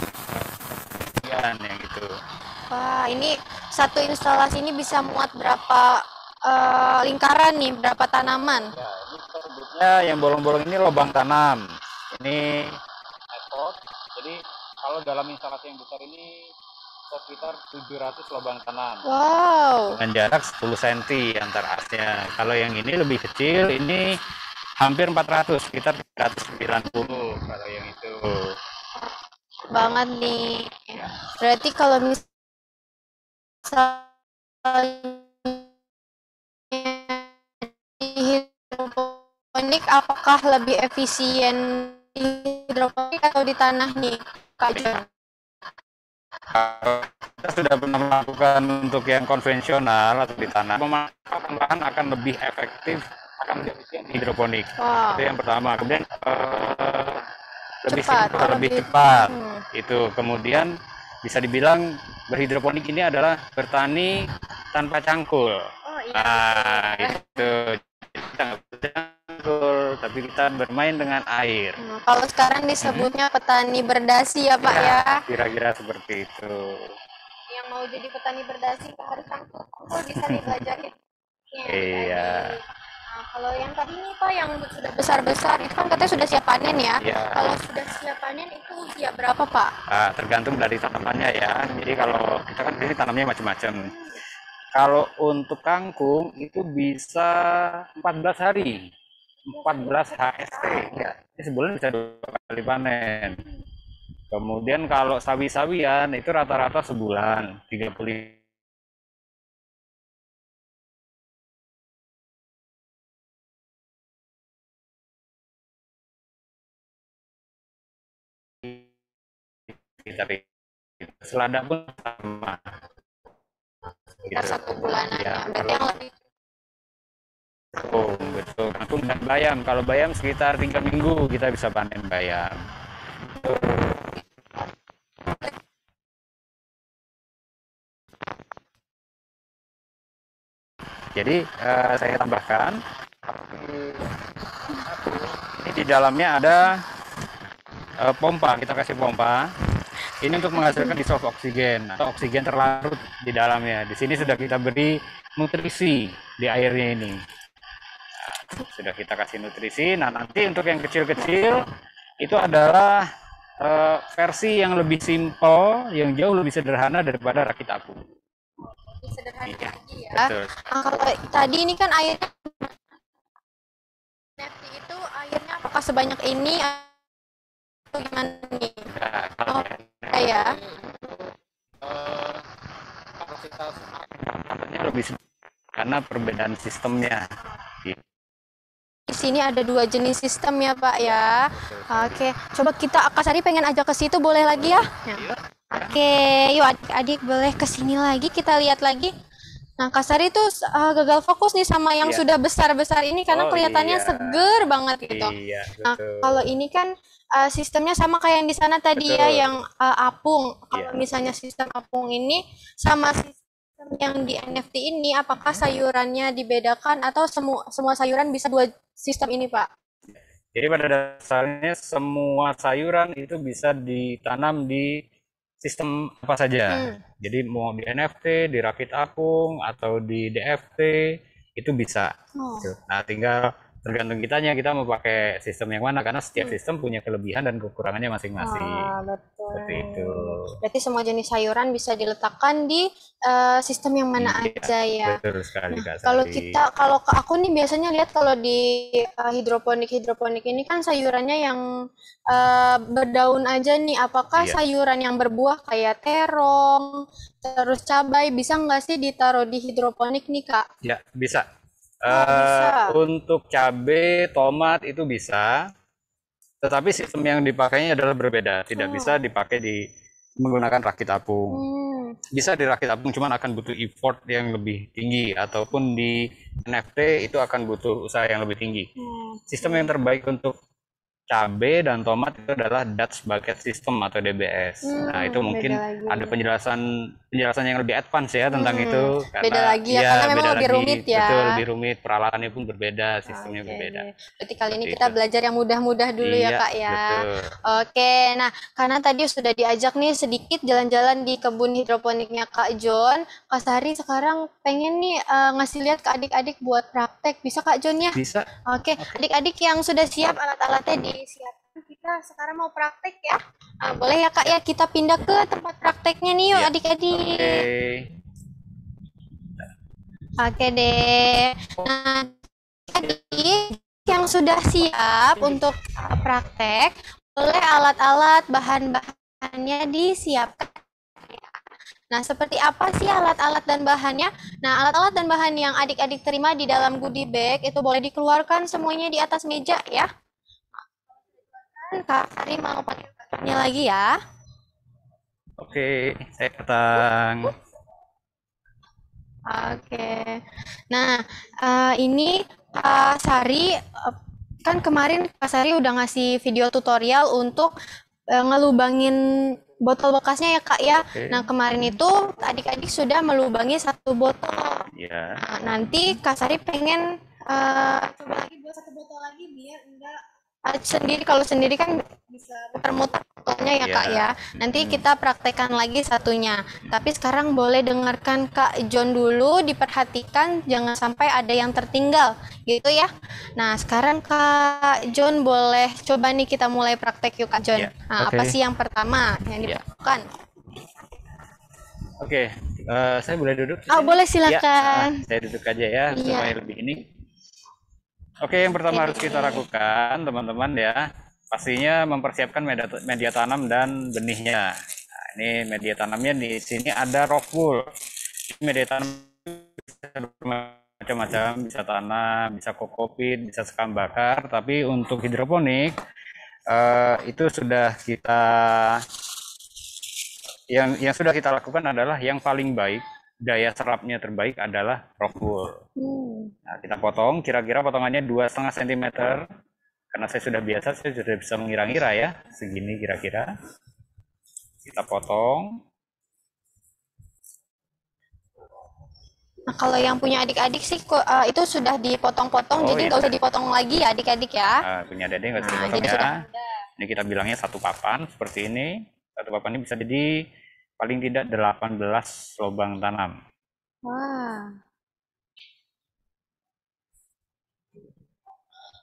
yang gitu. Wah, ini satu instalasi ini bisa muat berapa lingkaran nih, berapa tanaman? Ya, ini kita sebutnya yang bolong-bolong ini lubang tanam. Ini metode. Jadi kalau dalam instalasi yang besar ini sekitar 700 lubang tanam. Wow. Dengan jarak 10 cm antara asnya. Kalau yang ini lebih kecil, ini hampir 400, sekitar 390 kalau yang itu. Banget nih. Berarti kalau misalnya di hidroponik, apakah lebih efisien di hidroponik atau di tanah nih, Kak John? Kita sudah pernah melakukan untuk yang konvensional atau di tanah, memanfaatkan bahan akan lebih efektif, akan lebih efisien di hidroponik. Wow. Itu yang pertama. Kemudian lebih Cepat, simpel, lebih lebih- cepat. Hmm. Itu kemudian bisa dibilang berhidroponik ini adalah bertani tanpa cangkul. Oh iya. Nah, itu kita nggak bercangkul, tapi kita bermain dengan air. Kalau sekarang disebutnya petani berdasi ya Pak ya. Kira-kira seperti itu. Yang mau jadi petani berdasi harus cangkul bisa nih belajarin. Iya. Nah, kalau yang tadi nih Pak yang sudah besar-besar itu kan katanya sudah siap panen ya. Iya. Kalau sudah siap panen itu usia berapa Pak? Nah, tergantung dari tanamannya ya. Jadi kalau kita kan ini tanamnya macam-macam. Kalau untuk kangkung itu bisa 14 hari. 14 HST ya. Ini sebulan bisa 2 kali panen. Kemudian kalau sawi-sawian itu rata-rata sebulan 35. Sekitar itu. Selada pun sama. Sekitar 1 bulanan ya. Berarti yang lebih Betul. Kangkung dan bayam. Kalau bayam sekitar 3 minggu kita bisa panen bayam. Jadi saya tambahkan ini di dalamnya ada pompa. Kita kasih pompa. Ini untuk menghasilkan dissolve oksigen atau oksigen terlarut di dalamnya. Di sini sudah kita beri nutrisi di airnya ini. Nah, sudah kita kasih nutrisi. Nah, nanti untuk yang kecil-kecil itu adalah versi yang lebih simpel, yang jauh lebih sederhana daripada rakit apung. sederhana Iya, lagi ya. betul. Nah, kalau tadi ini kan airnya NFT itu airnya apakah sebanyak ini atau gimana nih? Nah, kalau Ya. kapasitas airnya lebih sedikit karena perbedaan sistemnya. Di sini ada 2 jenis sistem ya Pak ya. Oke, coba kita Kak Sari pengen ajak ke situ boleh lagi ya? Oke, yuk adik-adik boleh ke sini lagi kita lihat lagi. Nah, Kak Sari tuh gagal fokus nih sama yang Iya. sudah besar-besar ini karena Oh, kelihatannya iya. seger banget gitu. Iya, Nah, betul. kalau ini kan sistemnya sama kayak yang di sana tadi ya, Betul. yang apung. Kalau Iya. misalnya sistem apung ini sama sistem yang di NFT ini, apakah sayurannya dibedakan atau semua sayuran bisa 2 sistem ini, Pak? Jadi pada dasarnya semua sayuran itu bisa ditanam di sistem apa saja. Jadi mau di NFT, di rakit apung, atau di DFT itu bisa. Oh. Gitu. Nah, tinggal tergantung kitanya kita mau pakai sistem yang mana karena setiap sistem punya kelebihan dan kekurangannya masing-masing. Betul. Seperti itu. Berarti semua jenis sayuran bisa diletakkan di sistem yang mana Iya, aja ya. betul sekali Kak Kalau Sari. kalau ke aku nih biasanya lihat kalau di hidroponik ini kan sayurannya yang berdaun aja nih. Apakah Iya. sayuran yang berbuah kayak terong, terus cabai bisa nggak sih ditaruh di hidroponik nih Kak? Ya, bisa. bisa. Untuk cabai, tomat itu bisa. Tetapi sistem yang dipakainya adalah berbeda. Tidak bisa dipakai di menggunakan rakit apung. Bisa di rakit apung, cuman akan butuh effort yang lebih tinggi. Ataupun di NFT itu akan butuh usaha yang lebih tinggi. Sistem yang terbaik untuk cabai dan tomat itu adalah Dutch Bucket System atau DBS. Nah, itu mungkin ada penjelasan yang lebih advance ya tentang itu karena beda lagi ya, karena memang lebih rumit ya. Betul, lebih rumit, peralatannya pun berbeda, sistemnya berbeda. Berarti kali ini kita belajar yang mudah-mudah dulu ya Kak ya. Betul. Oke, nah karena tadi sudah diajak nih sedikit jalan-jalan di kebun hidroponiknya Kak John, Kak Sari sekarang pengen nih ngasih lihat ke adik-adik buat praktek. Bisa Kak John ya? Bisa. Oke, adik-adik yang sudah siap alat-alatnya disiapkan, kita sekarang mau praktek ya. Boleh ya Kak ya, kita pindah ke tempat prakteknya nih yuk adik-adik. Oke deh. Nah, adik yang sudah siap untuk praktek, boleh alat-alat bahan-bahannya disiapkan. Nah, seperti apa sih alat-alat dan bahannya? Nah, alat-alat dan bahan yang adik-adik terima di dalam goodie bag itu boleh dikeluarkan semuanya di atas meja ya. Kak Sari mau pakainya lagi ya. Oke, saya datang. Oke. Nah, ini Kak Sari, kan kemarin Kak Sari udah ngasih video tutorial untuk ngelubangin botol bekasnya ya Kak ya. Nah, kemarin itu adik-adik sudah melubangi 1 botol. Iya. Nah, nanti Kak Sari pengen coba lagi buat 1 botol lagi biar enggak sendiri, kalau sendiri kan bisa muter-muter botolnya ya Kak ya. Nanti kita praktekkan lagi satunya. Tapi sekarang boleh dengarkan Kak John dulu, diperhatikan jangan sampai ada yang tertinggal gitu ya. Nah, sekarang Kak John boleh coba nih kita mulai praktek yuk Kak John. Nah, apa sih yang pertama yang dilakukan? Oke, saya boleh duduk? Boleh silakan. Saya duduk aja ya supaya lebih ini. Oke, yang pertama harus kita lakukan teman-teman ya, pastinya mempersiapkan media tanam dan benihnya. Nah, ini media tanamnya di sini ada rock wool. Media tanam bisa macam-macam, bisa tanah, bisa kokopit, bisa sekam bakar. Tapi untuk hidroponik itu sudah kita yang sudah kita lakukan adalah yang paling baik. Daya serapnya terbaik adalah rock wool. Nah, kita potong, kira-kira potongannya 2,5 cm. Karena saya sudah biasa, saya sudah bisa mengira-ngira ya, segini kira-kira. Kita potong. Nah, kalau yang punya adik-adik sih itu sudah dipotong-potong, jadi nggak usah dipotong lagi ya adik-adik ya. Punya adik nggak usah dipotong ya. Ini kita bilangnya 1 papan seperti ini. 1 papan ini bisa jadi paling tidak 18 lubang tanam. Wah.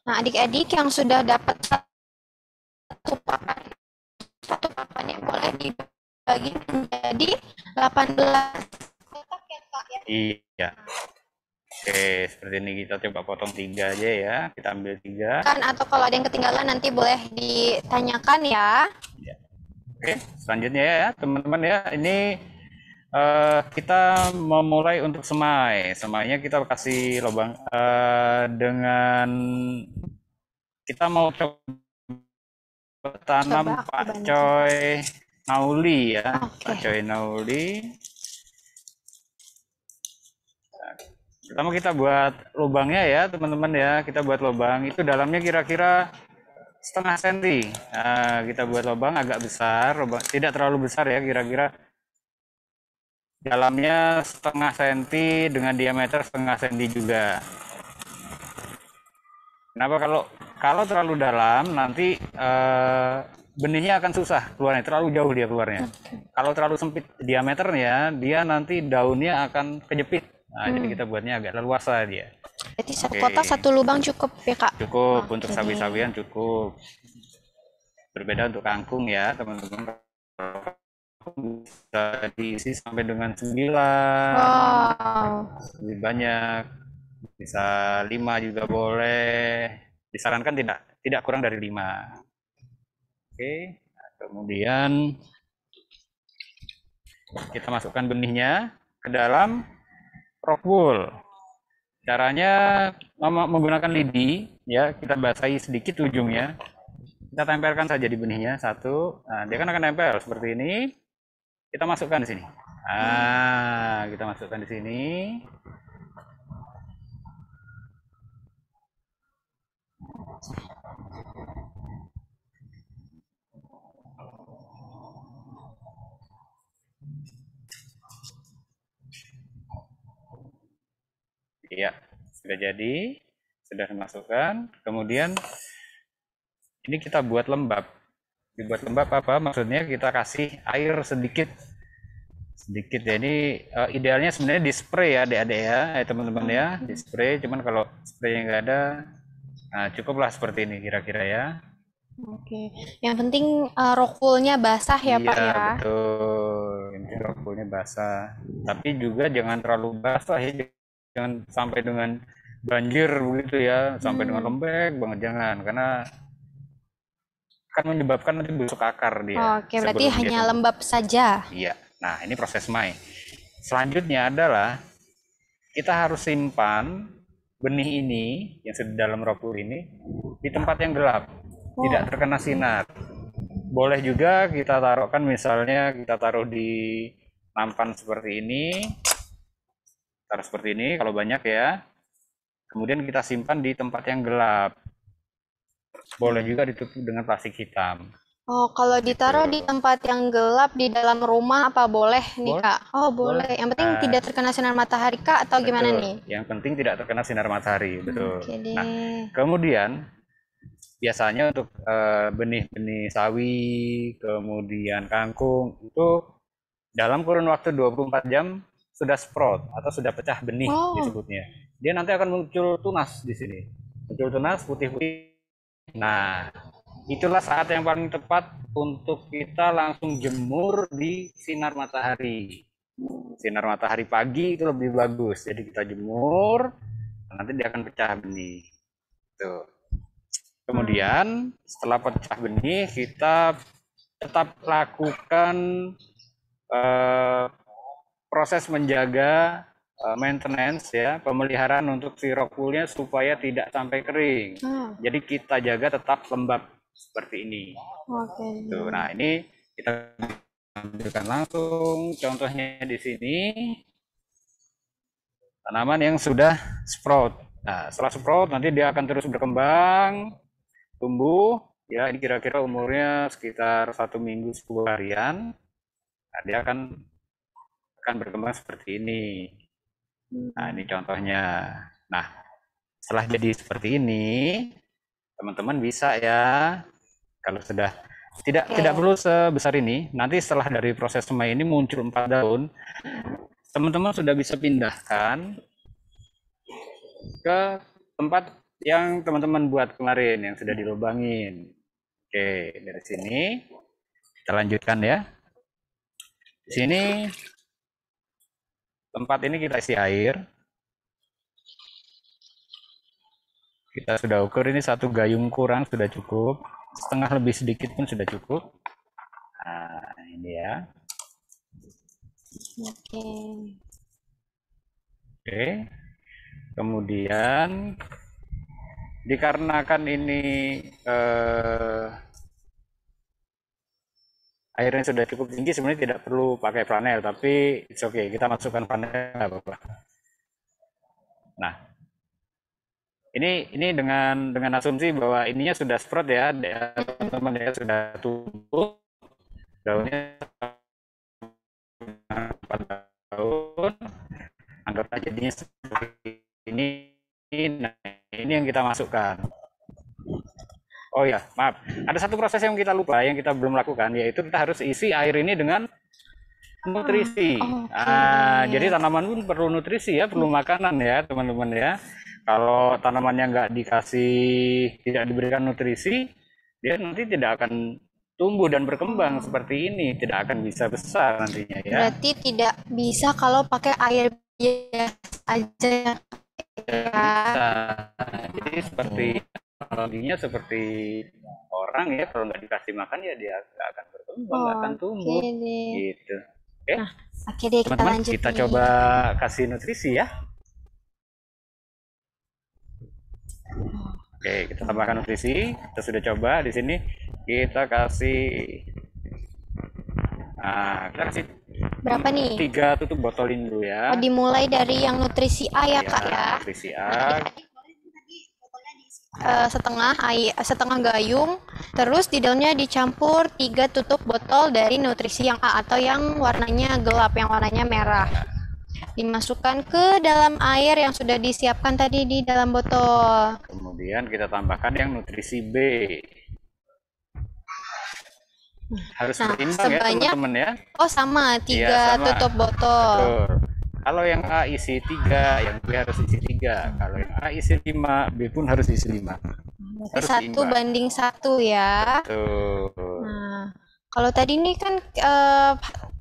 Nah, adik-adik yang sudah dapat 1 papan yang boleh dibagi menjadi 18 kotak ya Kak ya. Iya. Oke, seperti ini kita coba potong 3 aja ya. Kita ambil 3. Kan atau kalau ada yang ketinggalan nanti boleh ditanyakan ya. Oke, selanjutnya ya teman-teman ya, ini kita memulai untuk semai. Semainya kita kasih lubang dengan kita mau coba tanam pakcoy nauli ya. Pakcoy nauli. Pertama kita buat lubangnya ya teman-teman ya. Kita buat lubang itu dalamnya kira-kira 0,5 cm. Nah, kita buat lubang agak besar, tidak terlalu besar ya, kira-kira dalamnya 0,5 cm dengan diameter 0,5 cm juga. Kenapa? Kalau terlalu dalam nanti benihnya akan susah keluarnya, terlalu jauh dia keluarnya. Kalau terlalu sempit diameternya, dia nanti daunnya akan kejepit. Nah, jadi kita buatnya agak leluasa dia. Jadi 1 kotak 1 lubang cukup ya Kak? Cukup, untuk sawi-sawian cukup. Berbeda untuk kangkung ya teman-teman. Bisa diisi sampai dengan 9. Lebih banyak. Bisa 5 juga boleh. Disarankan tidak kurang dari 5. Oke, nah, kemudian kita masukkan benihnya ke dalam rock wool. Caranya menggunakan lidi ya, kita basahi sedikit ujungnya. Kita tempelkan saja di benihnya 1. Nah, dia kan akan nempel seperti ini. Kita masukkan di sini. Kita masukkan di sini. Iya, sudah jadi, sudah dimasukkan. Kemudian ini kita buat lembab. Dibuat lembab apa? Maksudnya kita kasih air sedikit ya. Ini idealnya sebenarnya di spray ya adik-adik ya, teman-teman ya, di spray. Cuman kalau spraynya nggak ada, nah cukuplah seperti ini kira-kira ya. Oke, yang penting rokulnya basah ya Pak Iya, ya. betul. Ini rokulnya basah. Tapi juga jangan terlalu basah ya, jangan sampai dengan banjir begitu ya, sampai dengan lembek banget, jangan, karena akan menyebabkan nanti busuk akar dia. Oke, berarti sebelum dia hanya tumbuh. lembab saja. Iya. Nah, ini proses mai. Selanjutnya adalah kita harus simpan benih ini yang sudah dalam rokul ini di tempat yang gelap, tidak terkena sinar. Boleh juga kita taruhkan, misalnya kita taruh di nampan seperti ini, taruh seperti ini kalau banyak ya. Kemudian kita simpan di tempat yang gelap. Boleh juga ditutup dengan plastik hitam. Oh, kalau ditaruh di tempat yang gelap di dalam rumah apa boleh nih Boleh. Kak? Oh, boleh. Yang penting tidak terkena sinar matahari Kak atau gimana Betul. nih? Yang penting tidak terkena sinar matahari, betul. Oke deh. Nah, kemudian biasanya untuk benih-benih sawi, kemudian kangkung itu dalam kurun waktu 24 jam sudah sprout atau sudah pecah benih disebutnya. Dia nanti akan muncul tunas di sini. Muncul tunas putih-putih. Nah, itulah saat yang paling tepat untuk kita langsung jemur di sinar matahari. Sinar matahari pagi itu lebih bagus. Jadi kita jemur, nanti dia akan pecah benih. Tuh. Kemudian setelah pecah benih, kita tetap lakukan proses menjaga maintenance ya, pemeliharaan untuk si rokulnya supaya tidak sampai kering. Jadi kita jaga tetap lembab seperti ini. Oke. Tuh, nah ini kita ambilkan langsung contohnya di sini. Tanaman yang sudah sprout. Nah, setelah sprout nanti dia akan terus berkembang, tumbuh. Ya, ini kira-kira umurnya sekitar 1 minggu 10 harian. Nah, dia akan berkembang seperti ini. Nah, ini contohnya. Nah, setelah jadi seperti ini, teman-teman bisa ya, kalau sudah tidak perlu sebesar ini, nanti setelah dari proses semai ini muncul 4 daun, teman-teman sudah bisa pindahkan ke tempat yang teman-teman buat kemarin, yang sudah dilubangin. Oke, dari sini kita lanjutkan ya. Di sini tempat ini kita isi air. Kita sudah ukur ini 1 gayung kurang sudah cukup. Setengah lebih sedikit pun sudah cukup. Nah, ini ya. Oke. Kemudian dikarenakan ini airnya sudah cukup tinggi, sebenarnya tidak perlu pakai flanel, tapi it's okay, kita masukkan flanel nggak apa-apa. Nah, ini dengan asumsi bahwa ininya sudah sprout ya, teman-teman ya, sudah tumbuh daunnya 4 daun, anggap aja jadinya seperti ini. Nah, ini yang kita masukkan. Oh ya, maaf. Ada satu proses yang kita lupa, yang kita belum lakukan, yaitu kita harus isi air ini dengan nutrisi. Nah, jadi tanaman pun perlu nutrisi ya, perlu makanan ya, teman-teman ya. Kalau tanamannya nggak tidak diberikan nutrisi, dia nanti tidak akan tumbuh dan berkembang seperti ini, tidak akan bisa besar nantinya ya. Berarti tidak bisa kalau pakai air biasa aja ya. Jadi seperti analoginya seperti orang ya, kalau nggak dikasih makan ya dia nggak akan berkembang, nggak akan tumbuh gitu. Oke, Oke deh, kita teman-teman, lanjut kita nih. coba kasih nutrisi ya. Oke, kita tambahkan nutrisi. Kita sudah coba di sini. Kita kasih, kita kasih berapa nih? 3 tutup botolin dulu ya. Oh, dimulai dari yang nutrisi A ya Kak ya. Nutrisi A. Setengah gayung, terus di dalamnya dicampur 3 tutup botol dari nutrisi yang A atau yang warnanya gelap, yang warnanya merah. dimasukkan ke dalam air yang sudah disiapkan tadi di dalam botol. Kemudian kita tambahkan yang nutrisi B. Harus Nah, berimbang ya sebanyak teman-teman ya. oh sama 3 Iya, sama. tutup botol. Betul. Kalau yang A isi 3, yang B harus isi 3. Kalau yang A isi 5, B pun harus isi 5. Berarti Harus 1 seimbang. banding 1 ya. Betul. Nah, kalau tadi ini kan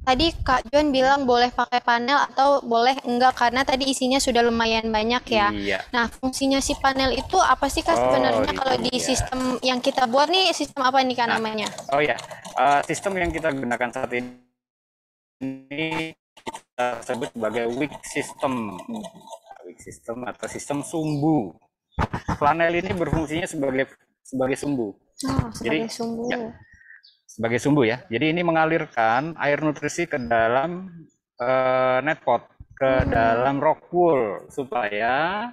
tadi Kak John bilang boleh pakai panel atau boleh enggak karena tadi isinya sudah lumayan banyak ya. Iya. Nah, fungsinya si panel itu apa sih Kak Oh, sebenarnya kalau itu di dia. sistem yang kita buat nih sistem apa nih Kak namanya? Oh ya, sistem yang kita gunakan saat ini kita sebut sebagai wick system. Wick system atau sistem sumbu. Flanel ini berfungsinya sebagai sumbu. Oh, sebagai Jadi, sumbu. ya. Sebagai sumbu ya. Jadi ini mengalirkan air nutrisi ke dalam net pot, ke dalam rock wool supaya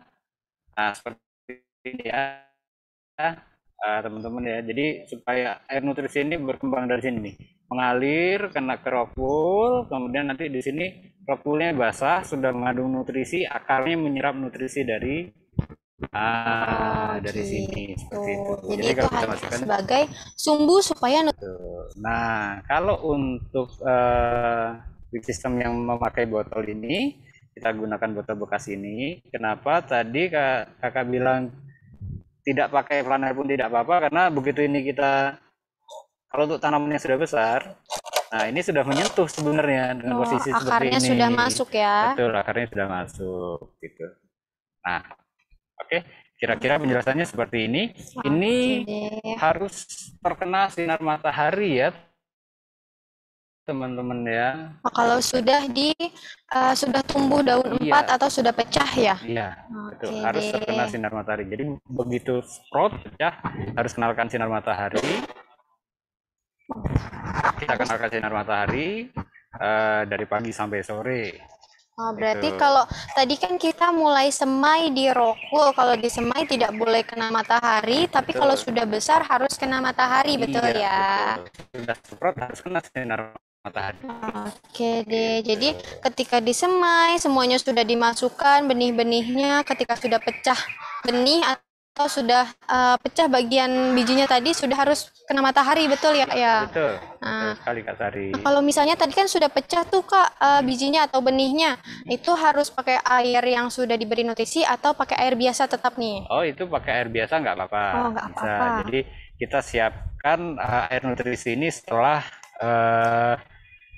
seperti ini ya teman-teman ya. Jadi supaya air nutrisi ini berkembang dari sini nih. Mengalir kena ke rock wool, kemudian nanti di sini rock woolnya basah, sudah mengandung nutrisi, akarnya menyerap nutrisi dari dari sini seperti itu. Jadi itu kalau kita hanya masukkan sebagai sumbu supaya Nah, kalau untuk big system yang memakai botol ini, kita gunakan botol bekas ini. Kenapa tadi kakak bilang tidak pakai flanel pun tidak apa-apa, karena begitu ini kita, kalau untuk tanaman yang sudah besar, nah ini sudah menyentuh sebenarnya dengan posisi seperti akarnya ini. sudah masuk ya. Betul, akarnya sudah masuk gitu. Nah, oke, kira-kira penjelasannya seperti ini. Ini harus terkena sinar matahari ya, teman-teman ya. Oh, kalau sudah sudah tumbuh daun 4 atau sudah pecah ya? Iya, betul. Harus terkena sinar matahari. Jadi begitu sprout pecah, harus kenalkan sinar matahari. Kita kenalkan sinar matahari dari pagi sampai sore. Oh, berarti kalau tadi kan kita mulai semai di rock wool, kalau di semai tidak boleh kena matahari, tapi kalau sudah besar harus kena matahari, betul ya? Betul. Sudah sprout harus kena sinar matahari. Oke deh, jadi ketika disemai semuanya sudah dimasukkan benih-benihnya, ketika sudah pecah benih atau sudah pecah bagian bijinya tadi sudah harus kena matahari, betul ya? Betul, betul sekali Kak Sari. Nah, kalau misalnya tadi kan sudah pecah tuh Kak bijinya atau benihnya, itu harus pakai air yang sudah diberi nutrisi atau pakai air biasa tetap nih? Oh, itu pakai air biasa nggak apa-apa. Oh, nggak apa-apa. Jadi kita siapkan air nutrisi ini setelah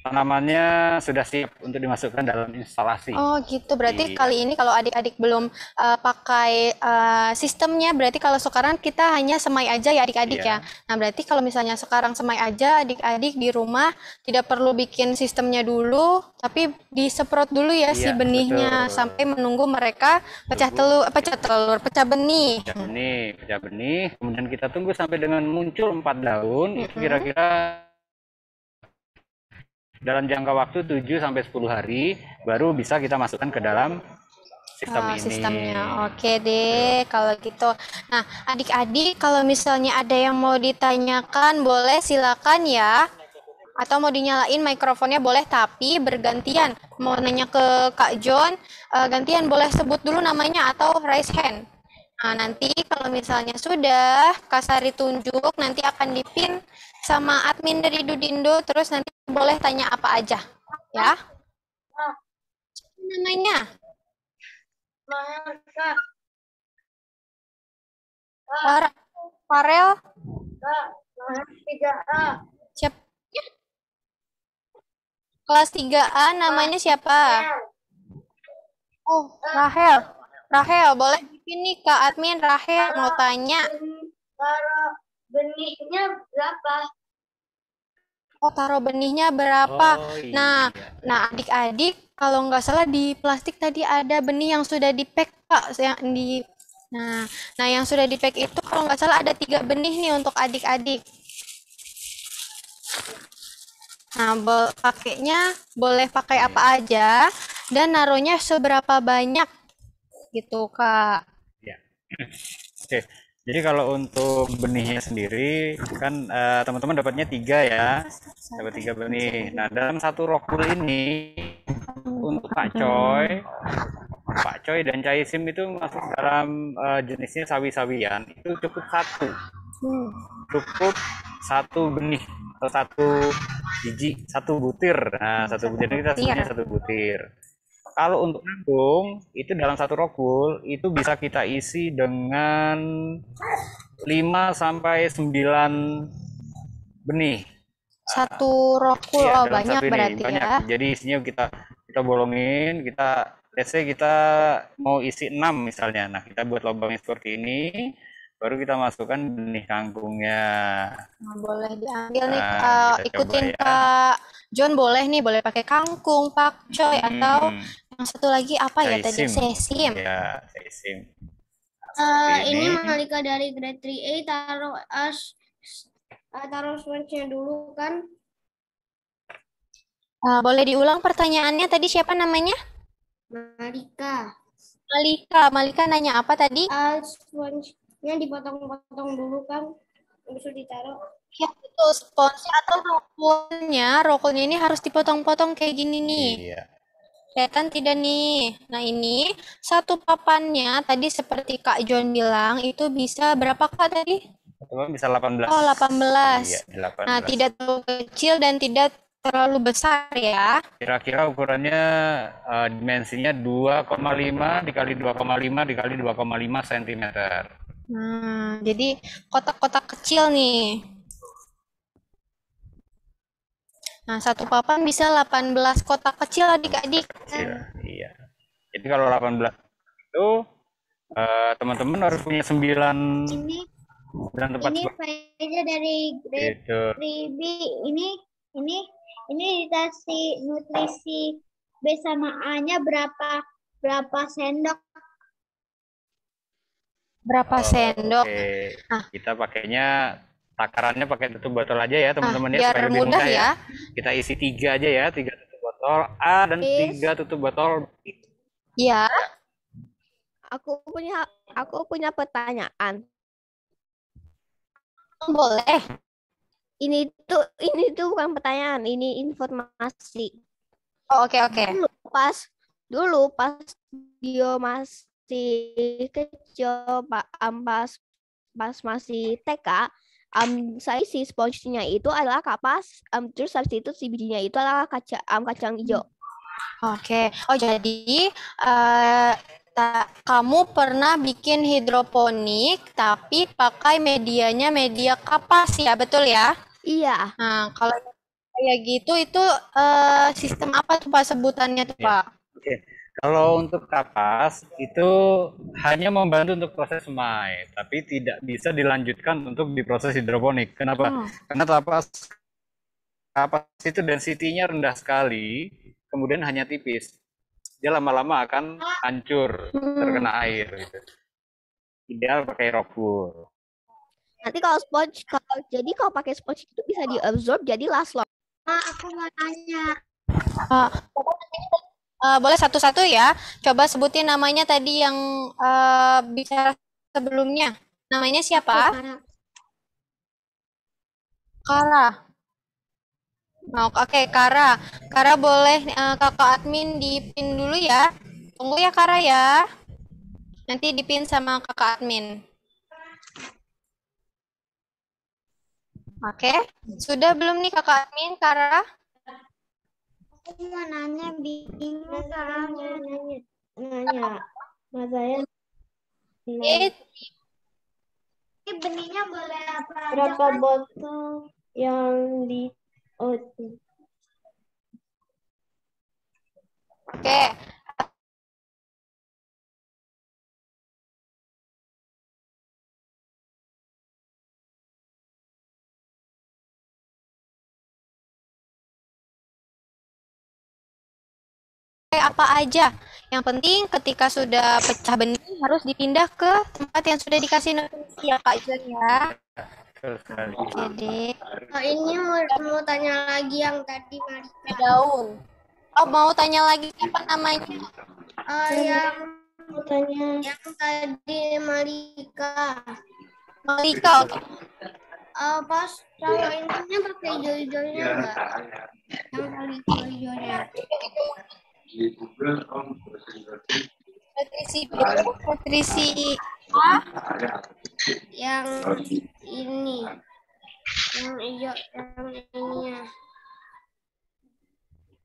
tanamannya sudah siap untuk dimasukkan dalam instalasi. Oh gitu, berarti kali ini kalau adik-adik belum pakai sistemnya, berarti kalau sekarang kita hanya semai aja ya adik-adik ya. Nah berarti kalau misalnya sekarang semai aja adik-adik di rumah tidak perlu bikin sistemnya dulu, tapi disemprot dulu ya si benihnya sampai menunggu mereka pecah benih. Pecah benih, kemudian kita tunggu sampai dengan muncul 4 daun, itu kira-kira dalam jangka waktu 7 sampai 10 hari baru bisa kita masukkan ke dalam sistem ini. Sistemnya. Oke deh kalau gitu. Nah, adik-adik kalau misalnya ada yang mau ditanyakan boleh silakan ya. Atau mau dinyalain mikrofonnya boleh, tapi bergantian. Mau nanya ke Kak John, gantian boleh sebut dulu namanya atau raise hand. Nah, nanti kalau misalnya sudah Kak Sari tunjuk, nanti akan dipin sama admin dari Dudindo, terus nanti boleh tanya apa aja, ya. Namanya? Farel? Siapa? Kelas 3A namanya siapa? Oh, Rahel. Rahel, boleh nih Kak admin Rahel mau tanya. Taruh benihnya berapa? Oh, taruh benihnya berapa? Nah, adik-adik kalau nggak salah di plastik tadi ada benih yang sudah di-pack Kak, yang di Nah, yang sudah di-pack itu kalau nggak salah ada 3 benih nih untuk adik-adik. Nah, pakainya boleh pakai apa aja dan naruhnya seberapa banyak gitu Kak. Ya. Oke, Jadi kalau untuk benihnya sendiri kan teman-teman dapatnya 3 ya, dapat 3 benih. Nah dalam satu rokul ini untuk Pak Coy dan Caisim itu masuk dalam jenisnya sawi-sawian itu cukup satu benih atau satu biji, satu butir. Nah satu butir ini kita sebutnya satu butir. Kalau untuk kangkung itu dalam satu rokul itu bisa kita isi dengan 5 sampai 9 benih. Satu rokul, Iya, oh dalam banyak satu ini, berarti banyak. ya. Jadi isinya kita bolongin, let's say kita mau isi 6 misalnya. Nah, kita buat lubangnya seperti ini, baru kita masukkan benih kangkungnya. Nah, boleh diambil nih, Nah, kita ikutin coba ya. Kak John boleh nih, boleh pakai kangkung, pakcoy, atau yang satu lagi apa ya tadi? Sesim. Ya, sesim. Ini Malika dari grade 3A taruh switch-nya dulu kan. Boleh diulang pertanyaannya tadi, siapa namanya? Malika. Malika nanya apa tadi? Sponge-nya dipotong-potong dulu kan, habis itu ditaruh. Ya betul, spons atau rokulnya ini harus dipotong-potong kayak gini nih. Iya. Kelihatan tidak nih? Nah ini satu papannya tadi seperti Kak John bilang itu bisa berapa Kak tadi? Bisa 18. Oh 18. Iya, 18. Nah tidak terlalu kecil dan tidak terlalu besar ya. Kira-kira ukurannya dimensinya 2,5 dikali 2,5 dikali 2,5 cm. Jadi kotak-kotak kecil nih. Nah, satu papan bisa 18 kotak kecil adik-adik. Iya. Jadi kalau 18 itu teman-teman harus punya 9 tempat. Ini faedah dari grade 3B. Ini dikasih nutrisi B sama A-nya berapa sendok? Berapa sendok? Nah, kita pakainya takarannya pakai tutup botol aja ya teman-teman ya, supaya lebih mudah ya. Kita isi 3 aja ya, 3 tutup botol A dan 3 tutup botol B. Iya. Aku punya pertanyaan. Boleh. Ini tuh bukan pertanyaan, ini informasi. Oh, oke. Dulu pas dia masih kecil, pas masih TK, saya si sponge-nya itu adalah kapas, terus habis itu si bijinya itu adalah kacang hijau. Oke. Oh, jadi kamu pernah bikin hidroponik tapi pakai medianya media kapas ya, betul ya? Iya. Nah, kalau kayak gitu itu sistem apa tuh Pak sebutannya tuh Pak? Oke. Kalau untuk kapas itu hanya membantu untuk proses semai, tapi tidak bisa dilanjutkan untuk diproses hidroponik. Kenapa? Karena kapas itu density-nya rendah sekali, kemudian hanya tipis. Dia lama-lama akan hancur terkena air. Gitu. Ideal pakai rokul. Nanti kalau pakai sponge itu bisa diabsorb jadi last long. Aku mau tanya. Boleh satu-satu ya. Coba sebutin namanya tadi yang bicara sebelumnya. Namanya siapa? Kara. Oke, Kara. Kara boleh kakak admin dipin dulu ya. Tunggu ya Kara ya. Nanti dipin sama kakak admin. Oke, sudah belum nih kakak admin, Kara? Aku mau nanya, bingung caranya nanya. Mas saya. Ini benihnya boleh apa aja? Berapa botol yang di Oke. Apa aja. Yang penting ketika sudah pecah benih harus dipindah ke tempat yang sudah dikasih nutrisi ya Kak Jen ya. Jadi ini mau tanya lagi yang tadi Malika. Daun. Oh mau tanya lagi siapa namanya? Yang tadi Malika. Malika, oke. Pas kalau ininya pakai hijau-hijaunya enggak? Yang paling hijau-hijaunya. Nutrisi Yang ini. Yang hijau, yang ininya.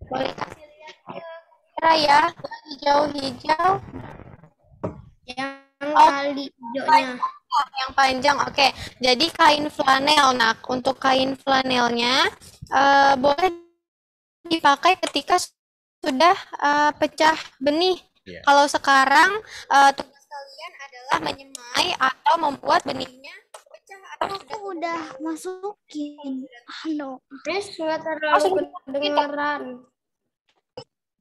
boleh kasih lihat ke Kira ya, hijau-hijau. Yang kali hijaunya. Yang panjang, oke. Jadi kain flanel, nak. Untuk kain flanelnya boleh dipakai ketika sudah pecah benih. Iya. Kalau sekarang tugas kalian adalah menyemai atau membuat benihnya pecah atau sudah Udah masukin. Halo. Terus nggak terlalu kedengeran.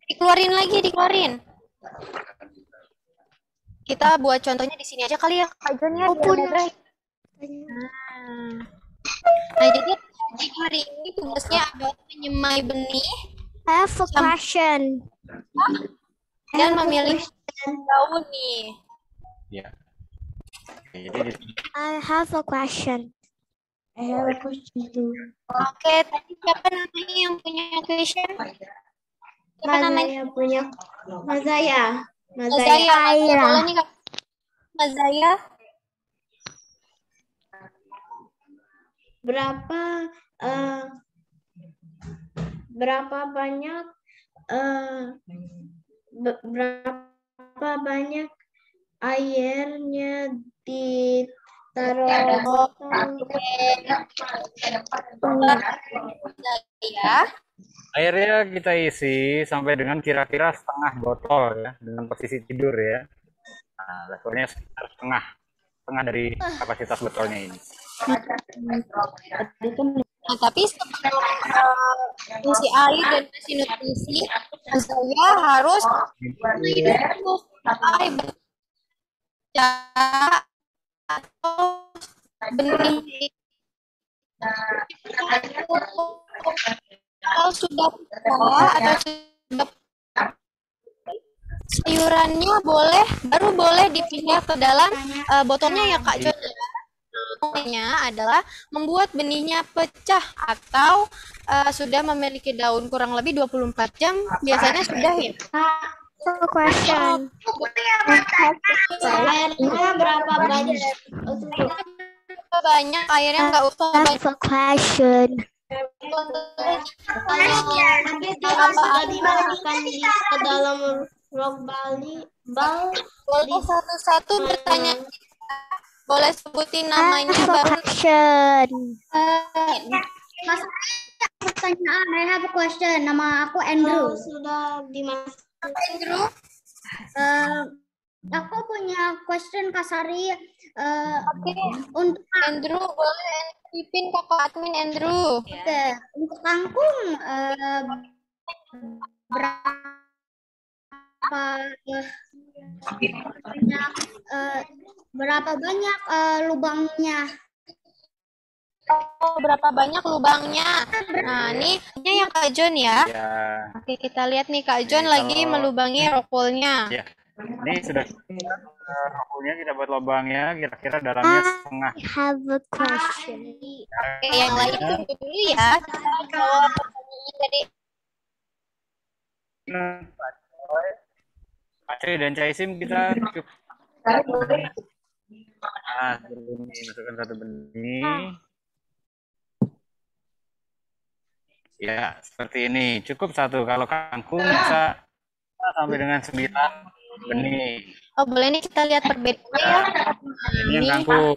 dikeluarin lagi, dikeluarin. Kita buat contohnya di sini aja kali ya, Kak John ya. Nah, jadi hari ini tugasnya adalah menyemai benih I have a question. dan memilih daun nih. Ya. Oke, jadi di sini I have a question. I have a question too. Oke, tadi siapa namanya yang punya question? Siapa namanya? punya Mazaya. Mazaya. Boleh nih, Kak. Mazaya. Berapa banyak berapa banyak airnya ditaruh Ya. airnya kita isi sampai dengan kira-kira setengah botol ya, dengan posisi tidur ya. Nah, levelnya sekitar setengah dari kapasitas botolnya ini. Nah, tapi sebelum isi air dan kasih nutrisi, saya harus pakai baca atau benih. Kalau sudah pecah atau sudah sayurannya baru boleh dipindah ke dalam botolnya ya, Kak John. Adalah membuat benihnya pecah atau sudah memiliki daun kurang lebih 24 jam biasanya sudah ya. Question. airnya berapa banyak? Banyak airnya nggak usah I banyak. have a question. Nanti kalau sudah dimasukkan ke dalam rock Boleh satu-satu bertanya. Boleh sebutin I namanya have a baru. question. Mas, pertanyaan, I have a question. Nama aku Andrew. Sudah dimasukkan. Andrew. Aku punya question Kak Sari. Oke. Untuk Andrew boleh titipin kakak admin Andrew. oke, untuk kangkung berapa banyak lubangnya? Oh, berapa banyak lubangnya? Nah, ini yang Kak John ya. Ya, Oke, kita lihat nih Kak John Ini lagi kalau- melubangi rokolnya. ya. Ini sudah rokunya kita buat lubangnya kira-kira dalamnya setengah. I have a question. Oke, yang lain tunggu dulu ya. Kita jawab pertanyaan tadi. Aceh dan Caisim kita cukup. Nah, ini masukkan satu benih. Ya, seperti ini. Cukup satu. Kalau kangkung bisa sampai dengan 9 benih. Oh, boleh nih kita lihat perbedaannya ya. Ini yang kangkung.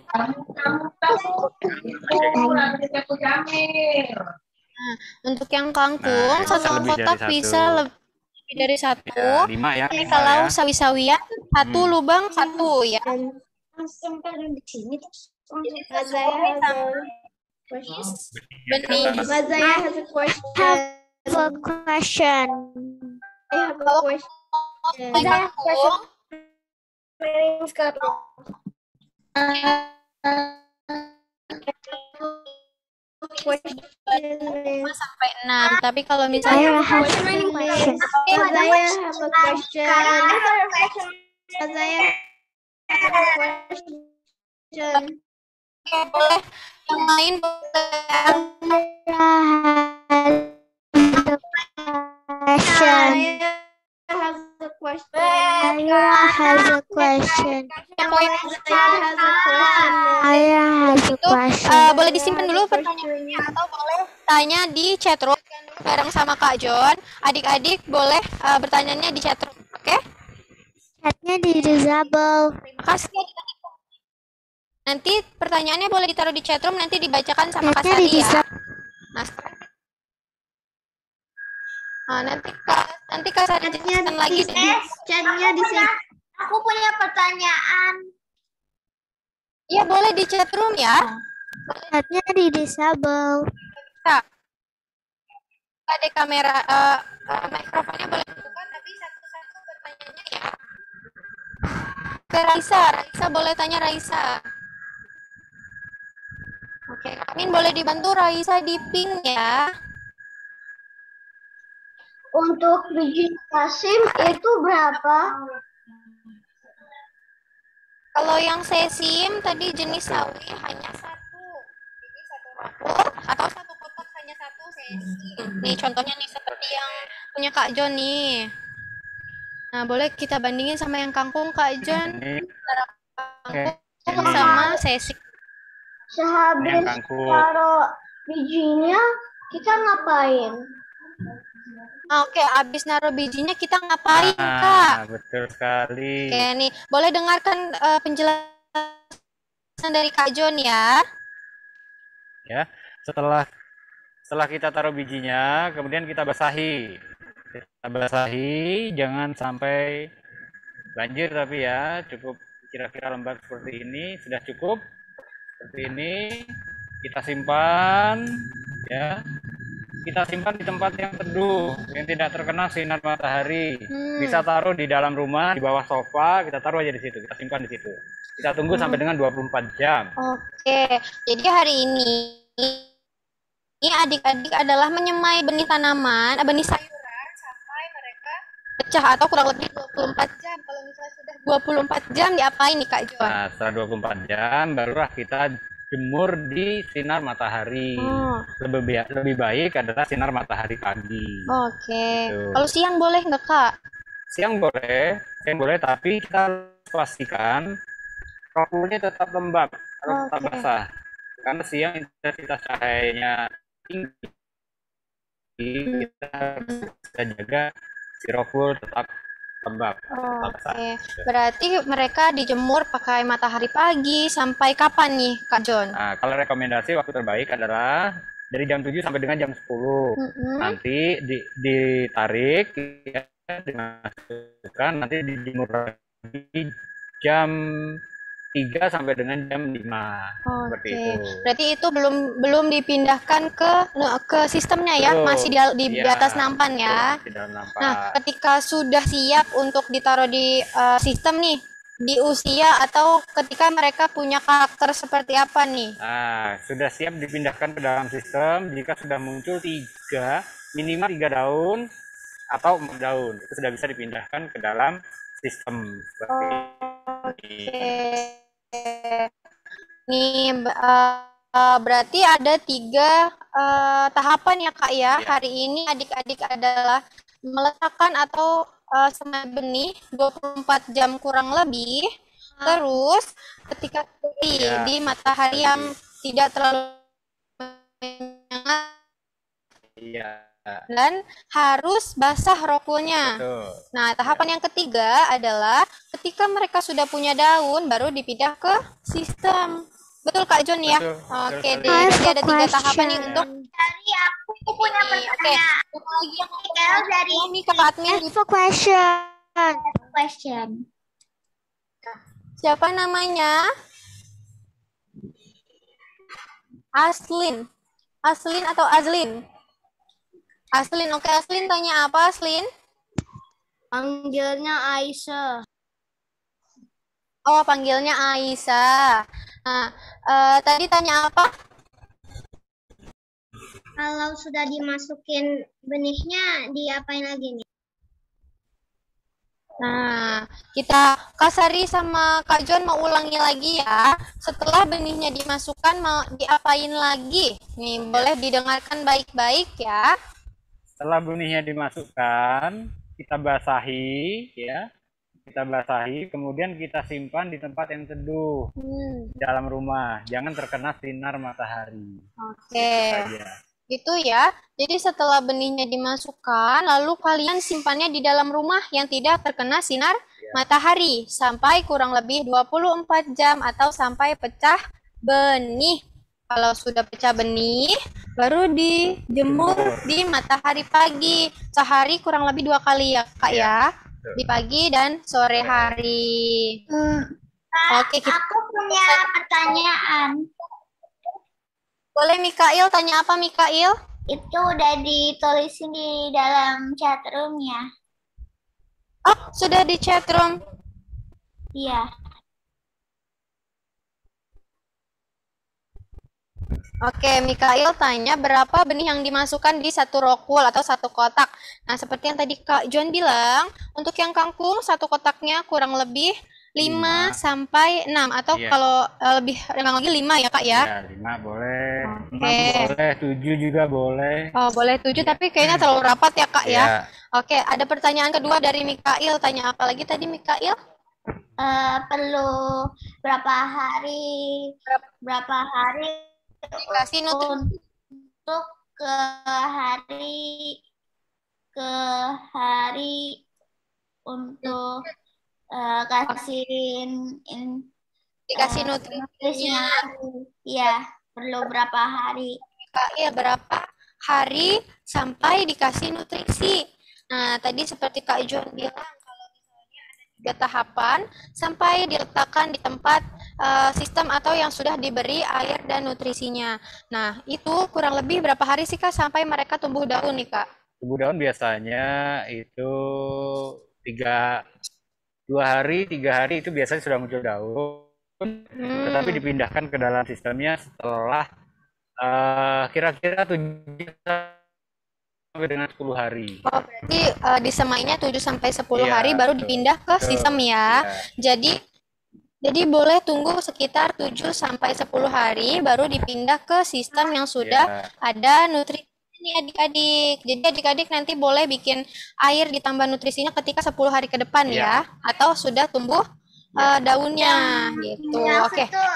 Untuk yang kangkung, Nah, satu lebih dari kotak satu. bisa lebih dari satu. Ya, 5 ya. Ini 5 kalau ya. sawi-sawian satu lubang satu ya. Langsung taruh di sini terus. Sesuai sama benih. Mazaya has a question. I have a question. I have a question. Kangkung, lima sampai 6. Tapi kalau I misalnya have a question. Mazaya have a question. Mazaya have a question. Oke, boleh. Yang lain boleh. Ayah has a question. Ayah has a question. Boleh disimpan dulu pertanyaannya atau boleh tanya di chatroom bareng sama Kak John. Adik-adik boleh bertanyanya di chatroom, oke? Chatnya di disable. Terima kasih. Nanti pertanyaannya boleh ditaruh di chatroom, nanti dibacakan sama Kak Chatnya di Sari ya. disable. Nanti Kak Sari jelaskan lagi deh. Chatnya di sini. Aku punya pertanyaan. Iya, boleh di chatroom ya. Chatnya di disable. Bisa. Ada kamera, mikrofonnya boleh dibuka, tapi satu-satu bertanyanya ya. Ke Raisa boleh tanya Raisa. Oke, Amin boleh dibantu Raisa di ping ya. Untuk biji Kasim itu berapa? Kalau yang sesim tadi jenis sawi hanya satu. Jadi satu rapor atau satu kotak hanya satu sesim. Nih contohnya nih seperti yang punya Kak John nih. Nah, boleh kita bandingin sama yang kangkung Kak John. Kangkung sama sesim. Sehabis taruh bijinya kita ngapain? Oke, abis naruh bijinya kita ngapain, Kak? Betul sekali. Oke, nih boleh dengarkan penjelasan dari Kak John ya. Ya, setelah kita taruh bijinya, kemudian kita basahi. Kita basahi, jangan sampai banjir tapi ya, cukup kira-kira lembab seperti ini, sudah cukup. Seperti ini, kita simpan, ya. Kita simpan di tempat yang teduh, yang tidak terkena sinar matahari. Bisa taruh di dalam rumah, di bawah sofa, kita taruh aja di situ, kita simpan di situ. Kita tunggu sampai dengan 24 jam. Oke, jadi hari ini adik-adik adalah menyemai benih tanaman, benih sayuran sampai mereka pecah atau kurang lebih 24 jam. Kalau misalnya sudah 24 jam diapain nih Kak John? Nah, setelah 24 jam barulah kita jemur di sinar matahari. Lebih baik adalah sinar matahari pagi. Oke. Gitu. Kalau siang boleh nggak Kak? Siang boleh, tapi kita harus pastikan rokulnya tetap lembab atau tetap basah. Karena siang intensitas cahayanya tinggi, kita harus jaga si rokul tetap lembab. Oke. Berarti mereka dijemur pakai matahari pagi sampai kapan nih Kak John? Nah, kalau rekomendasi waktu terbaik adalah dari jam 7 sampai dengan jam 10. Nanti ditarik, ya, dimasukkan, nanti dijemur lagi jam 3 sampai dengan jam 5. Seperti itu. Berarti itu belum dipindahkan ke sistemnya ya, masih di atas nampan ya. Di dalam nampan. Nah, ketika sudah siap untuk ditaruh di sistem nih, di usia atau ketika mereka punya karakter seperti apa nih? Nah, sudah siap dipindahkan ke dalam sistem jika sudah muncul minimal 3 daun atau 4 daun. Itu sudah bisa dipindahkan ke dalam sistem. Nih, berarti ada 3 tahapan ya Kak ya. Hari ini adik-adik adalah meletakkan atau semai benih 24 jam kurang lebih. Terus ketika di matahari yang tidak terlalu menyengat dan harus basah rokulnya. Nah, tahapan yang ketiga adalah ketika mereka sudah punya daun baru dipindah ke sistem. Betul Kak John ya? Oke deh, jadi ada 3 tahapan nih untuk Dari aku punya pertanyaan. Lagi yang dari Kak admin. question. Siapa namanya? Aslin atau Azlin? Aslin, oke Aslin tanya apa Aslin? Panggilnya Aisyah. Oh, panggilnya Aisyah. Nah, tadi tanya apa? Kalau sudah dimasukin benihnya, diapain lagi nih? Nah, Nah, Kak Sari sama Kak John mau ulangi lagi ya. Setelah benihnya dimasukkan mau diapain lagi? Nih, boleh didengarkan baik-baik ya. Setelah benihnya dimasukkan, kita basahi ya. Kita basahi, kemudian kita simpan di tempat yang teduh di dalam rumah. Jangan terkena sinar matahari. Oke. Itu ya. Jadi setelah benihnya dimasukkan, lalu kalian simpannya di dalam rumah yang tidak terkena sinar matahari sampai kurang lebih 24 jam atau sampai pecah benih. Kalau sudah pecah benih, baru dijemur di matahari pagi. Sehari kurang lebih 2 kali ya, Kak ya. Di pagi dan sore hari. Oke, Aku punya pertanyaan. Boleh Mikail, tanya apa Mikail? Itu udah ditulisin di dalam chat room-nya. Oh, sudah di chat room? Iya. Oke, Mikail tanya berapa benih yang dimasukkan di satu rokul atau satu kotak. Nah, seperti yang tadi Kak John bilang, untuk yang kangkung satu kotaknya kurang lebih 5 sampai 6 atau kalau lebih lagi 5 ya Kak ya? Ya, 5 boleh, 6 boleh, 7 juga boleh. Oh, boleh 7 tapi kayaknya terlalu rapat ya Kak ya. Oke, ada pertanyaan kedua dari Mikail. Tanya apa lagi tadi Mikail? Perlu berapa hari dikasih nutrisi untuk ke hari untuk dikasih nutrisinya. Iya, perlu berapa hari? Iya, berapa hari sampai dikasih nutrisi. Nah, tadi seperti Kak John bilang, kalau misalnya ada 3 tahapan sampai diletakkan di tempat sistem atau yang sudah diberi air dan nutrisinya. Nah, itu kurang lebih berapa hari sih Kak sampai mereka tumbuh daun nih Kak? Tumbuh daun biasanya itu 2 hari, 3 hari itu biasanya sudah muncul daun. Tetapi dipindahkan ke dalam sistemnya setelah kira-kira 7 sampai dengan 10 hari. Oh, berarti disemainya 7 sampai 10 hari baru dipindah ke sistem ya. Jadi boleh tunggu sekitar 7 sampai 10 hari baru dipindah ke sistem yang sudah ada nutrisi ini adik-adik. Jadi adik-adik nanti boleh bikin air ditambah nutrisinya ketika 10 hari ke depan ya. Atau sudah tumbuh daunnya gitu. Oke. Itu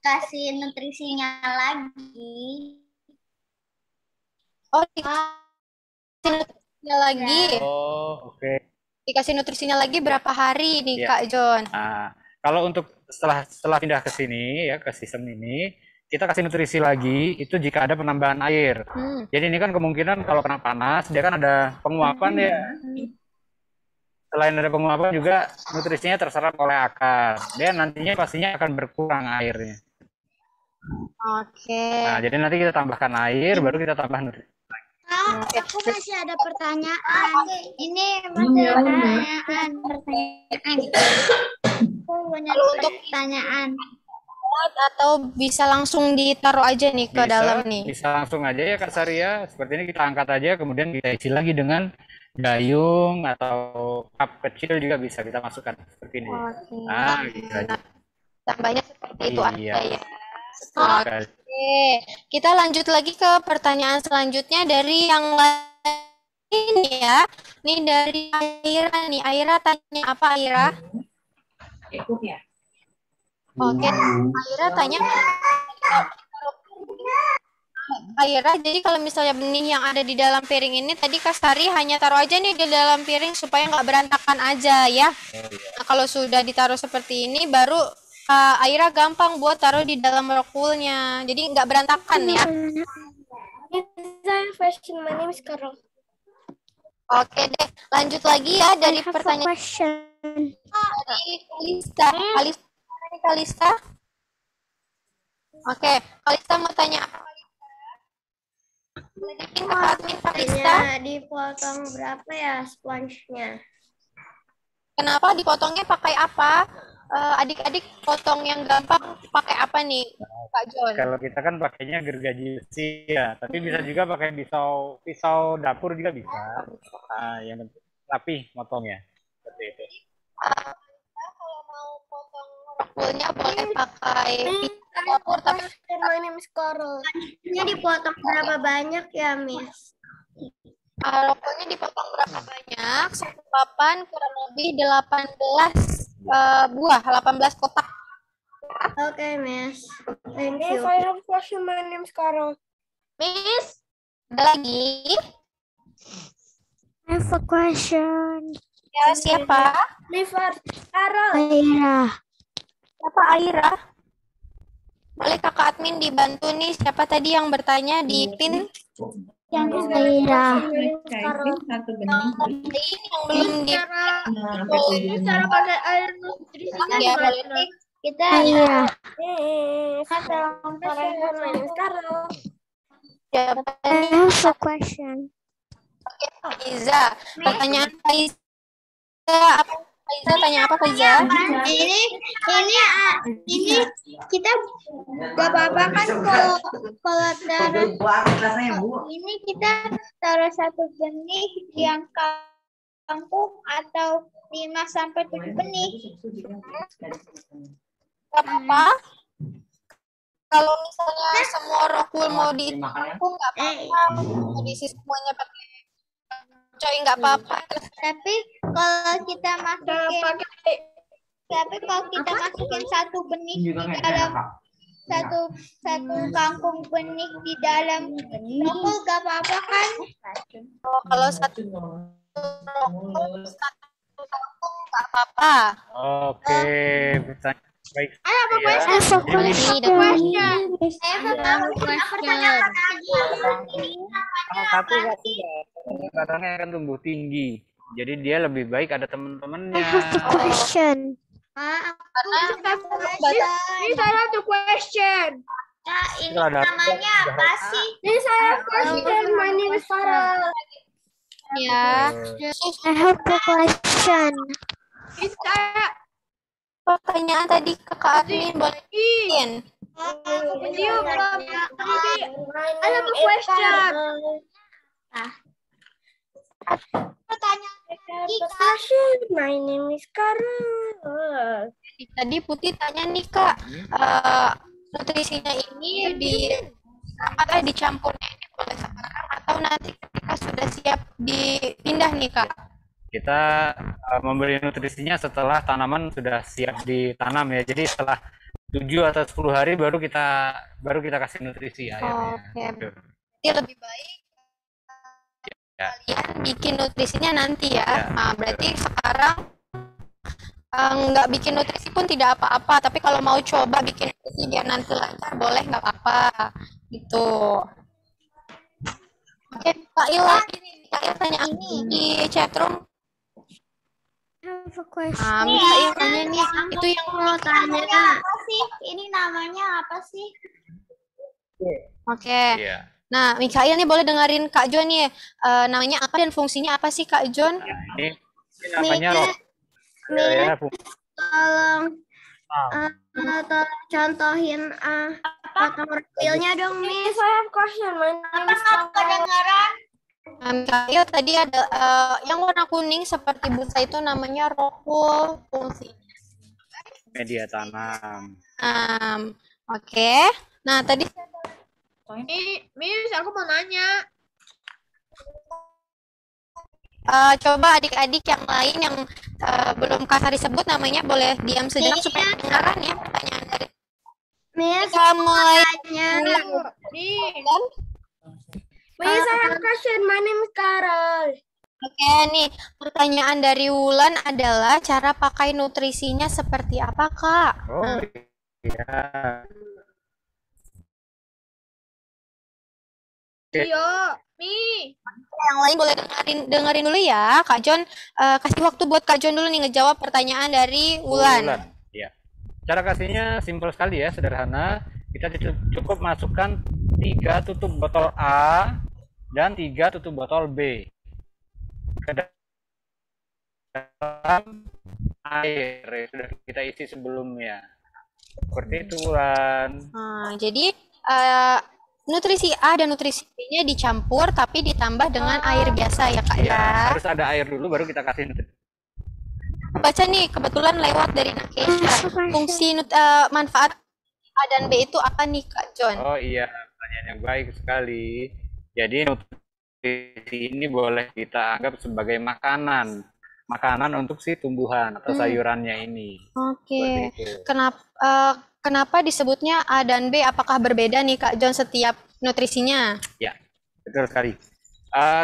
kasih nutrisinya lagi. Oh, dikasih nutrisinya lagi. Oh, oke. Dikasih nutrisinya lagi berapa hari nih Kak John? Nah, kalau untuk setelah pindah ke sini ya, ke sistem ini, kita kasih nutrisi lagi itu jika ada penambahan air. Jadi ini kan kemungkinan kalau kena panas dia kan ada penguapan ya. Selain ada penguapan juga nutrisinya terserap oleh akar. Dia nantinya pastinya akan berkurang airnya. Oke. Nah, jadi nanti kita tambahkan air baru kita tambah nutrisi. Aku masih ada pertanyaan. Ini masih pertanyaan. Aku punya pertanyaan. Atau bisa langsung ditaruh aja nih ke dalam nih? Bisa langsung aja ya Kak Saria. Seperti ini kita angkat aja, kemudian kita isi lagi dengan gayung atau cup kecil juga bisa kita masukkan seperti ini. Nah, gitu aja. Tambahnya seperti itu aja ya. Oke, kita lanjut lagi ke pertanyaan selanjutnya dari yang lain ya. Nih dari Aira nih. Aira tanya apa Aira? Oke, Aira tanya. Aira, jadi kalau misalnya benih yang ada di dalam piring ini tadi Kak Sari hanya taruh aja nih di dalam piring supaya nggak berantakan aja ya. Nah, kalau sudah ditaruh seperti ini baru Aira gampang buat taruh di dalam rokulnya. Jadi nggak berantakan ya. Oke deh, lanjut lagi ya dari pertanyaan dari Kalista. Kalista. Oke, Kalista mau tanya apa? Kalista dipotong berapa ya sponge-nya? Kenapa dipotongnya pakai apa? Adik-adik potong yang gampang pakai apa nih, Kak John? Kalau kita kan pakainya gergaji besi ya, tapi bisa juga pakai pisau dapur juga bisa. Yang penting rapi motongnya seperti itu. Kalau mau potong rokulnya boleh pakai pisau dapur, tapi My name is Carol. Ini dipotong berapa banyak ya, Miss? rokulnya dipotong berapa banyak? Satu papan kurang lebih 18 buah, 18 kotak. Oke, Miss. Thank Miss, you. I have a question. My name is Carol. Miss, ada lagi? I have a question. Ya, siapa? Liver. Carol. Aira. Siapa Aira? Boleh kakak admin dibantu nih, siapa tadi yang bertanya di pin? Aira. Ini yang belum di Cara pakai air nutrisinya ya, gimana? Kita Aira. My name is Carol. siapa I nih? have a question. Faiza. Pertanyaan Faiza apa? Faiza tanya apa Faiza? ini kita gak apa-apa kan kalau taruh ini kita taruh satu benih yang kangkung atau 5 sampai 7 benih. Gak apa-apa. Kalau misalnya semua rokul mau di kangkung nggak apa-apa. Mau diisi semuanya pakai coy nggak apa-apa. Tapi kalau kita masukin satu benih di dalam satu kangkung benih di dalam rokul gak apa-apa kan? Kalau satu rokul satu kangkung nggak apa-apa. Oke, pertanyaan baik. I have a question. Batangnya akan tumbuh tinggi. Jadi dia lebih baik ada teman-temannya. I have a question. Miss, I have a question. Nah, ini Kalau ada- namanya apa sih? Miss, I have a question. My name is Carol. Ya. I have a question. Miss, I Pertanyaan tadi kakak admin boleh bikin. have a question. Pertanyaan My name is Carol. Tadi Putih tanya nih Kak, nutrisinya ini apakah dicampurnya ini boleh sekarang atau nanti ketika sudah siap dipindah nih Kak? Kita memberi nutrisinya setelah tanaman sudah siap ditanam ya. Jadi setelah 7 atau 10 hari baru kita kasih nutrisi airnya. Oke. Gitu. Jadi lebih baik Ya. kalian bikin nutrisinya nanti ya. Ya. Nah, berarti sekarang nggak bikin nutrisi pun tidak apa-apa. Tapi kalau mau coba bikin nutrisi biar nanti lancar boleh nggak apa-apa gitu. Oke, Kak Il lagi nih. Kak Il tanya ini di chatroom. I have a question. Kak Il tanya nih, itu yang mau tanya apa sih? Ini namanya apa sih? Oke. Iya. Nah, Mikael nih boleh dengerin Kak John nih. Namanya apa dan fungsinya apa sih Kak John? Ini namanya rock. Ya, Tolong contohin potong reptilnya dong, Miss. Miss, I have a question. My name is Carol. Kedengaran? Mikael tadi ada yang warna kuning seperti busa itu namanya rokul fungsi. media tanam. Oke. Nah, tadi Miss, aku mau nanya. coba adik-adik yang lain yang belum Kak Sari sebut namanya boleh diam sejenak supaya kedengaran ya pertanyaan dari Miss, kita mulai. Miss, I have a question. My name is Carol. Oke nih, pertanyaan dari Wulan adalah cara pakai nutrisinya seperti apa, Kak? Oh iya. Yo, Mi. Yang lain boleh dengerin dulu ya, Kak John. Kasih waktu buat Kak John dulu nih ngejawab pertanyaan dari Wulan. Ya. Cara kasihnya simpel sekali ya, sederhana. Kita cukup masukkan 3 tutup botol A dan 3 tutup botol B ke dalam air yang sudah kita isi sebelumnya. Seperti itu, Wulan. Jadi nutrisi A dan nutrisi B-nya dicampur tapi ditambah dengan air biasa ya, Kak ya. Harus ada air dulu baru kita kasih nutrisi. baca nih, kebetulan lewat dari Nakesha. Fungsi manfaat A dan B itu apa nih Kak John? Oh iya, pertanyaan yang baik sekali. Jadi nutrisi ini boleh kita anggap sebagai makanan untuk si tumbuhan atau sayurannya ini. Oke. Kenapa disebutnya A dan B? Apakah berbeda nih Kak John setiap nutrisinya? Ya, betul sekali.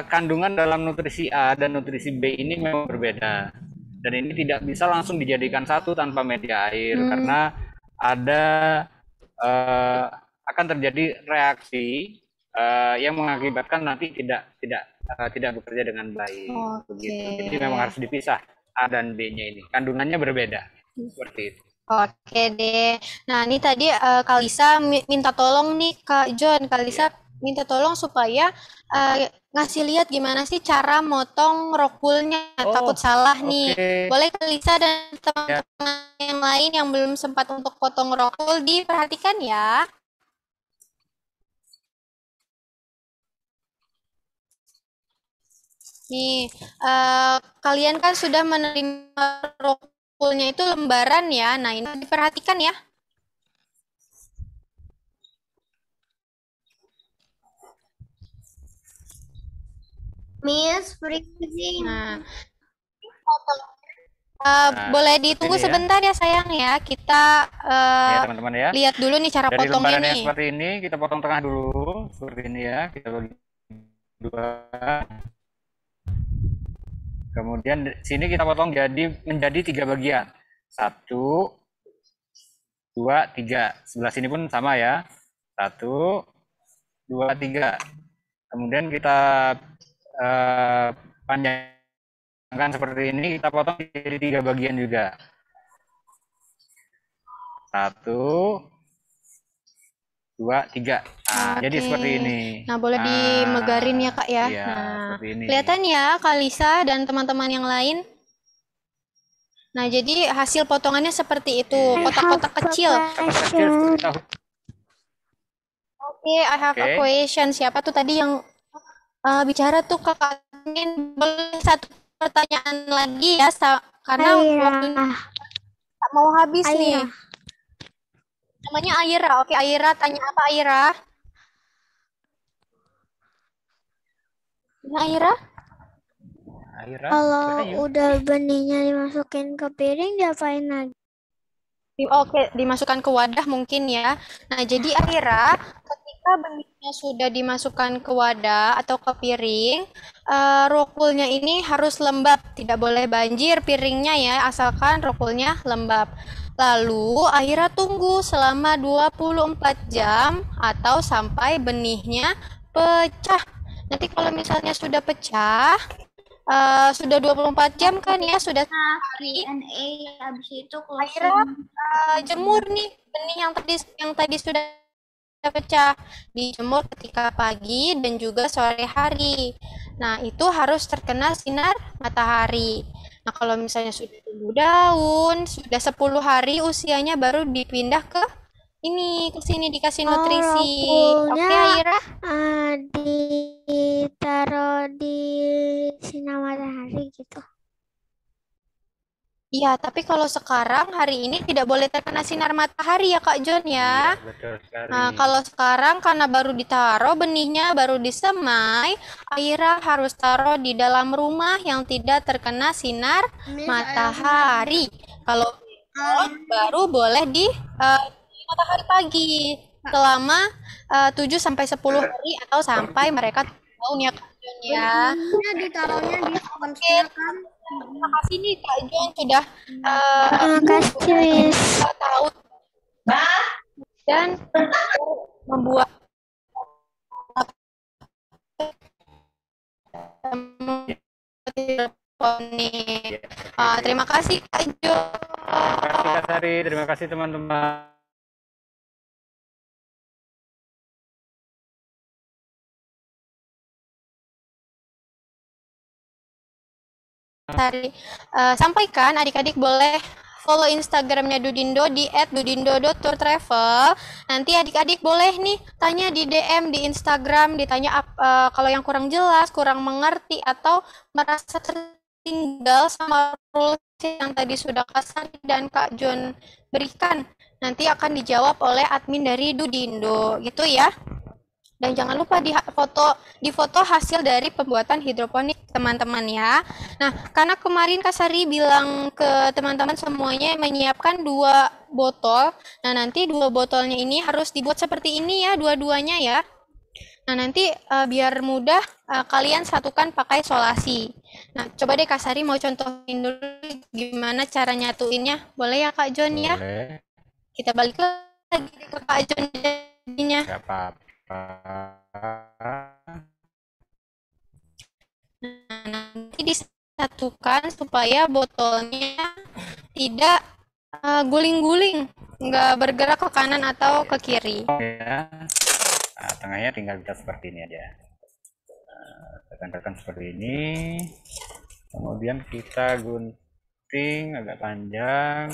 Kandungan dalam nutrisi A dan nutrisi B ini memang berbeda. Dan ini tidak bisa langsung dijadikan satu tanpa media air karena ada akan terjadi reaksi yang mengakibatkan nanti tidak bekerja dengan baik. Begitu. Jadi memang harus dipisah A dan B-nya ini. Kandungannya berbeda. Seperti itu. Oke deh. Nah, ini tadi Kalisa minta tolong nih Kak John. Kalisa minta tolong supaya ngasih lihat gimana sih cara motong rokulnya. Takut salah nih. Boleh Kalisa dan teman-teman yang lain yang belum sempat untuk potong rokul diperhatikan ya. Nih, kalian kan sudah menerima rokulnya itu lembaran ya. Nah, ini diperhatikan ya. Miss, freezing. Nah, boleh ditunggu sebentar ya sayang ya. Kita ya teman-teman ya. Lihat dulu nih cara dari potongnya lembaran nih. yang seperti ini kita potong tengah dulu seperti ini ya. Kita bagi dua. Kemudian sini kita potong menjadi 3 bagian. 1, 2, 3. Sebelah sini pun sama ya. 1, 2, 3. Kemudian kita panjangkan seperti ini, kita potong jadi 3 bagian juga. 1, 2, 3. Nah, jadi seperti ini. Nah, boleh dimegarin ya Kak ya. Iya, Nah, seperti ini. kelihatan ya Kalisa dan teman-teman yang lain. Nah, jadi hasil potongannya seperti itu, kotak-kotak kecil. Oke, I have a question. Siapa tuh tadi yang bicara tuh Kakak? Boleh satu pertanyaan lagi ya, karena waktunya mau habis nih. Namanya Aira. Oke, Aira, tanya apa Aira? Aira? Kalau udah benihnya dimasukin ke piring, diapain lagi? Oke, dimasukkan ke wadah mungkin ya. Nah, jadi Aira, ketika benihnya sudah dimasukkan ke wadah atau ke piring, rokulnya ini harus lembab. Tidak boleh banjir piringnya ya, asalkan rokulnya lembab. Lalu Aira tunggu selama 24 jam atau sampai benihnya pecah. Nanti kalau misalnya sudah pecah, sudah 24 jam kan ya, sudah hari. Habis itu Aira jemur nih benih yang tadi sudah pecah, dijemur ketika pagi dan juga sore hari. Nah, itu harus terkena sinar matahari. Nah, kalau misalnya sudah tumbuh daun, sudah 10 hari usianya baru dipindah ke sini dikasih nutrisi. Oke, Aira? Ditaruh di sinar matahari gitu. Iya, tapi kalau sekarang hari ini tidak boleh terkena sinar matahari ya Kak John ya. Iya, betul sekali. Nah, kalau sekarang karena baru ditaruh benihnya, baru disemai, Aira harus taruh di dalam rumah yang tidak terkena sinar matahari. Kalau baru boleh di matahari pagi selama 7-10 hari atau sampai mereka tahun ya Kak John ya. Ditaruhnya di sponsor kan. Terima kasih nih Kak John sudah Terima kasih Miss. tahu dan membuat terima kasih Kak John. Terima kasih Kak Sari, terima kasih teman-teman. Sampaikan adik-adik boleh follow Instagramnya Dudindo di @dudindo.tourtravel. Nanti adik-adik boleh nih tanya di DM di Instagram, ditanya kalau yang kurang jelas, kurang mengerti atau merasa tinggal sama rules yang tadi sudah Kak Sari dan Kak John berikan. Nanti akan dijawab oleh admin dari Dudindo, gitu ya. Dan jangan lupa di foto hasil dari pembuatan hidroponik teman-teman ya. Nah, karena kemarin Kak Sari bilang ke teman-teman semuanya menyiapkan 2 botol. Nah, nanti 2 botolnya ini harus dibuat seperti ini ya, dua-duanya ya. Nah, nanti biar mudah kalian satukan pakai solasi. Nah, coba deh Kak Sari mau contohin dulu gimana cara nyatuinnya. Boleh ya Kak John ya? Boleh. Kita balik lagi ke Kak John jadinya. Gak apa-apa. Nah, nanti disatukan supaya botolnya tidak guling-guling, nggak bergerak ke kanan atau ke kiri. Ya. Nah, tengahnya tinggal kita seperti ini aja. Tekan-tekan seperti ini. Kemudian kita gunting agak panjang.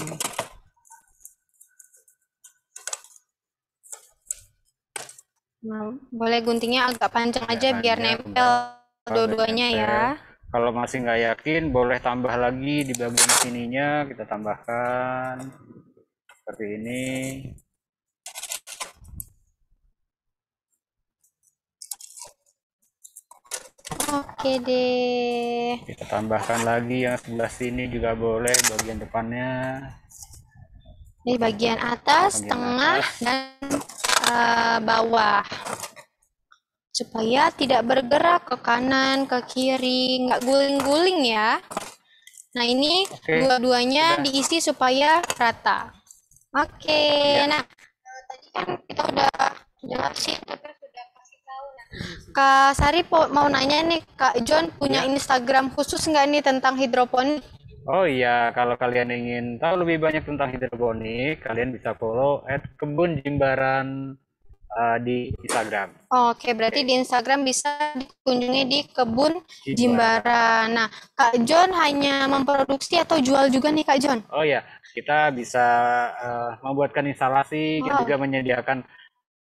Nah, boleh guntingnya agak panjang aja biar nempel dua-duanya ya. Kalau masih nggak yakin, boleh tambah lagi di bagian sininya, kita tambahkan seperti ini. Oke deh. Kita tambahkan lagi yang sebelah sini juga boleh, bagian depannya. Di bagian atas, tengah, dan bawah. Supaya tidak bergerak ke kanan, ke kiri, nggak guling-guling ya. Nah, ini dua-duanya diisi supaya rata. Oke, nah tadi kan kita udah jelasin, kita sudah kasih tahu. Kak Sari mau nanya nih, Kak John punya Instagram khusus nggak nih tentang hidroponik? Oh iya, kalau kalian ingin tahu lebih banyak tentang hidroponik, kalian bisa follow @kebunjimbaran di Instagram. Oke, berarti di Instagram bisa dikunjungi di Kebun Jimbaran. Nah, Kak John hanya memproduksi atau jual juga nih Kak John? Oh ya, kita bisa membuatkan instalasi dan juga menyediakan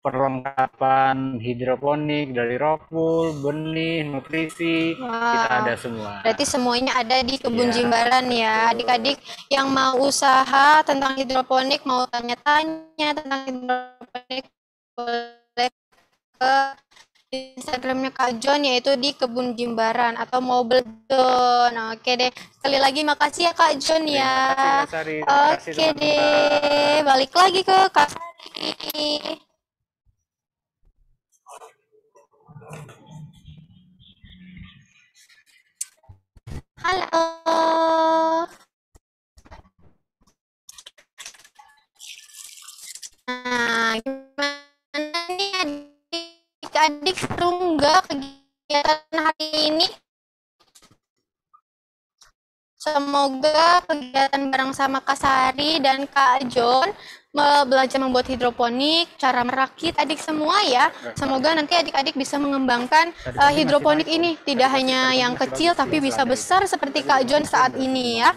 perlengkapan hidroponik dari rock wool, benih, nutrisi, kita ada semua. Berarti semuanya ada di Kebun Jimbaran ya. Adik-adik yang mau usaha tentang hidroponik, mau tanya-tanya tentang hidroponik, boleh ke Instagramnya Kak John, yaitu di Kebun Jimbaran, atau mau John. Oke deh, sekali lagi makasih ya Kak John ya. Oke deh, balik lagi ke Kak Sari. Halo. Nah, gimana nih adik-adik, seru nggak kegiatan hari ini? Semoga kegiatan bareng sama Kak Sari dan Kak John belajar membuat hidroponik, cara merakit adik semua ya. Semoga nanti adik-adik bisa mengembangkan hidroponik ini, tidak hanya yang kecil tapi bisa besar seperti Kak John saat ini ya.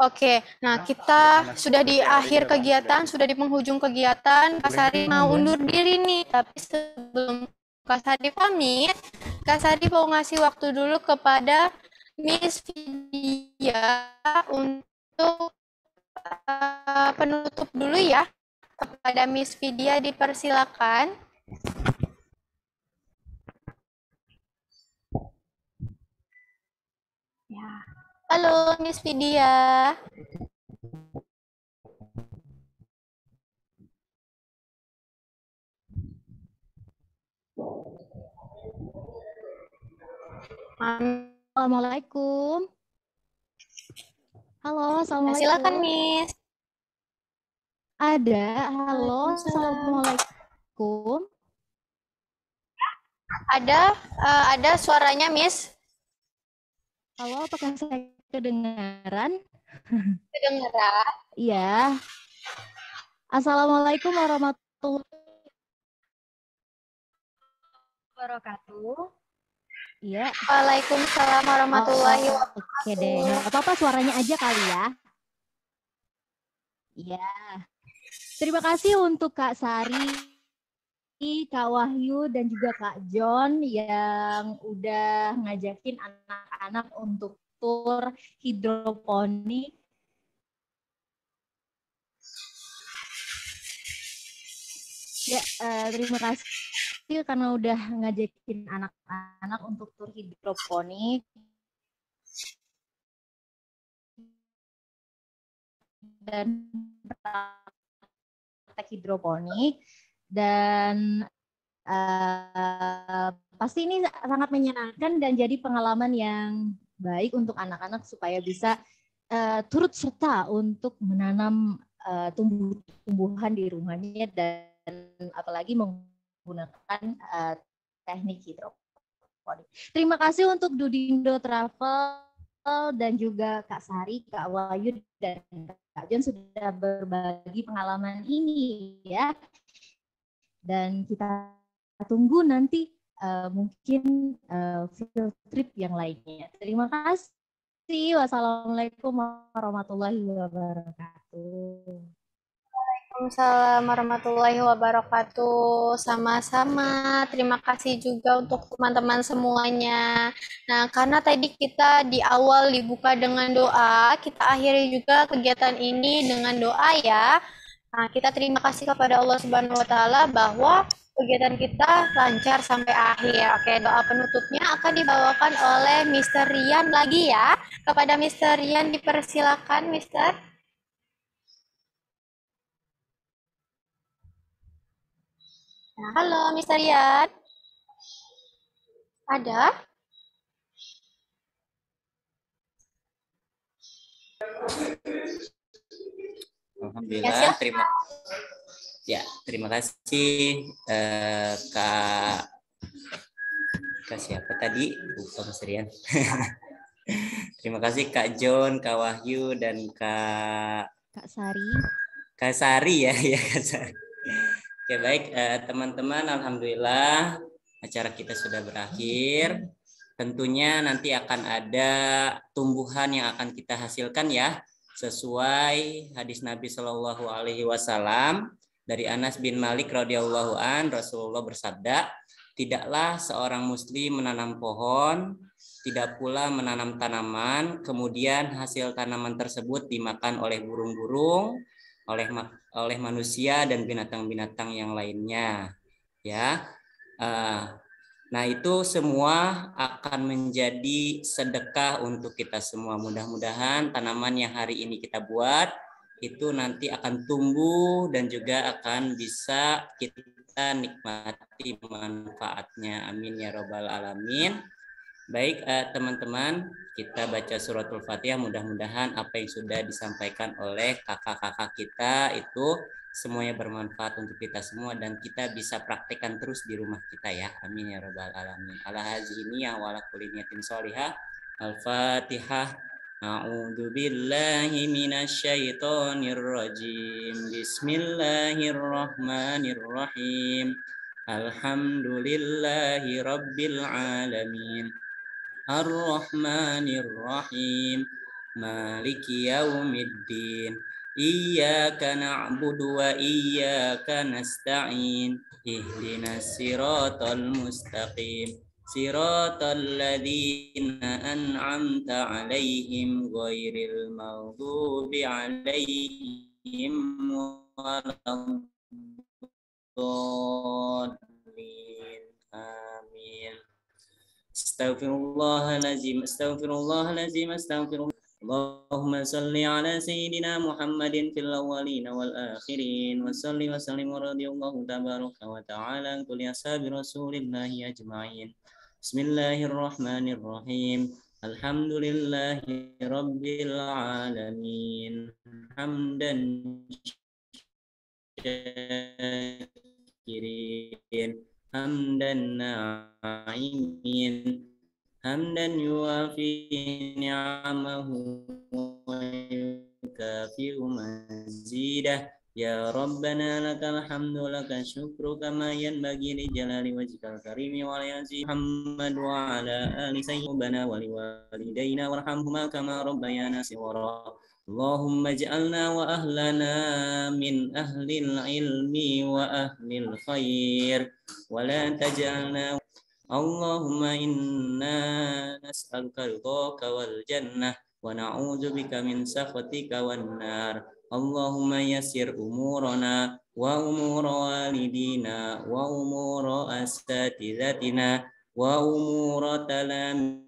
Oke, nah kita sudah di akhir kegiatan, sudah di penghujung kegiatan. Kak Sari mau undur diri nih, tapi sebelum Kak Sari pamit, Kak Sari mau ngasih waktu dulu kepada Miss Vidya untuk penutup dulu ya. Kepada Miss Vidya dipersilakan. Ya. Halo Miss Vidya. Assalamualaikum. Halo, assalamualaikum. Silakan Miss. Ada, halo, assalamualaikum. Ada suaranya Miss. Halo, apakah saya kedengaran? Kedengaran. Iya. Assalamualaikum warahmatullahi wabarakatuh. Iya. Waalaikumsalam warahmatullahi wabarakatuh. Oke deh, nggak apa-apa, suaranya aja kali ya. Iya. Terima kasih untuk Kak Sari, Kak Wahyu, dan juga Kak John yang udah ngajakin anak-anak untuk tur hidroponik. Ya, terima kasih karena udah ngajakin anak-anak untuk tur hidroponik. Dan praktek hidroponik. Dan pasti ini sangat menyenangkan dan jadi pengalaman yang baik untuk anak-anak supaya bisa turut serta untuk menanam tumbuh-tumbuhan di rumahnya dan apalagi menggunakan teknik hidroponik. Terima kasih untuk Dudindo Travel dan juga Kak Sari, Kak Wahyu, dan Kak John sudah berbagi pengalaman ini ya. Dan kita tunggu nanti mungkin field trip yang lainnya. Terima kasih. Wassalamualaikum warahmatullahi wabarakatuh. Waalaikumsalam warahmatullahi wabarakatuh. Sama-sama. Terima kasih juga untuk teman-teman semuanya. Nah, karena tadi kita di awal dibuka dengan doa, kita akhiri juga kegiatan ini dengan doa ya. Nah, kita terima kasih kepada Allah Subhanahu wa taala bahwa kegiatan kita lancar sampai akhir. Oke, doa penutupnya akan dibawakan oleh Mr. Rian lagi ya. Kepada Mr. Rian dipersilakan, Mr. Nah, halo Mr. Rian. Ada? Alhamdulillah, terima kasih Kak siapa tadi? Bukan Mas Rian. Terima kasih Kak John, Kak Wahyu, dan Kak Sari. Kak Sari ya, Kak Sari. Oke, baik teman-teman, alhamdulillah acara kita sudah berakhir. Tentunya nanti akan ada tumbuhan yang akan kita hasilkan ya, sesuai hadis Nabi Shallallahu Alaihi Wasallam dari Anas bin Malik radhiyallahu an. Rasulullah bersabda, tidaklah seorang muslim menanam pohon, tidak pula menanam tanaman, kemudian hasil tanaman tersebut dimakan oleh burung-burung, oleh manusia dan binatang-binatang yang lainnya. Ya, nah itu semua akan menjadi sedekah untuk kita semua. Mudah-mudahan tanaman yang hari ini kita buat itu nanti akan tumbuh dan juga akan bisa kita nikmati manfaatnya. Amin ya robbal alamin. Baik teman-teman, kita baca suratul Fatihah. Mudah-mudahan apa yang sudah disampaikan oleh kakak-kakak kita itu semuanya bermanfaat untuk kita semua dan kita bisa praktekkan terus di rumah kita ya. Amin ya robbal alamin. Ala haziniyah wa ala kulli niyatin sholihah. Al-Fatihah. A'udzu billahi minasyaitonir rajim. Bismillahirrahmanirrahim. Alhamdulillahi rabbil alamin. Ar-Rahmanir-Rahim. Maliki yaumiddin. Iyyaka na'budu wa iyyaka nasta'in. Ihdinas siratal mustaqim. Siratal ladzina an'amta 'alaihim ghairil maghdubi 'alaihim waladdallin. Amin. Astaghfirullahaladzim, astaghfirullahaladzim, astaghfirullah. Allahumma salli ala sayyidina Muhammadin fil awwalin wal akhirin wa salli wa sallim wa radiyallahu tabaraka wa ta'ala an kulli ashabi rasulillahi ajma'in. Bismillahirrahmanirrahim. Alhamdulillahi rabbil alamin. Hamdan syakirin, hamdan na'imin, hamdan yuafi ni'amahu wa yukafi'u mazidah. Ya Rabbana lakal hamdu lakal syukru kama yanbaghi li jalali wajhikal karimi wa li azzi Muhammad wa ala ali sayyidina wa li walidayna warhamhuma kama rabbayana shighara. Allahumma ij'alna wa ahlana min ahlil ilmi wa ahlil khair wa la taj'alna Allahumma inna nas'aluka ridhaka wal jannah wa na'udzu bika min sakhatika wan nar. Allahumma yassir umurana wa umura walidina wa umura asatizatina wa umura talam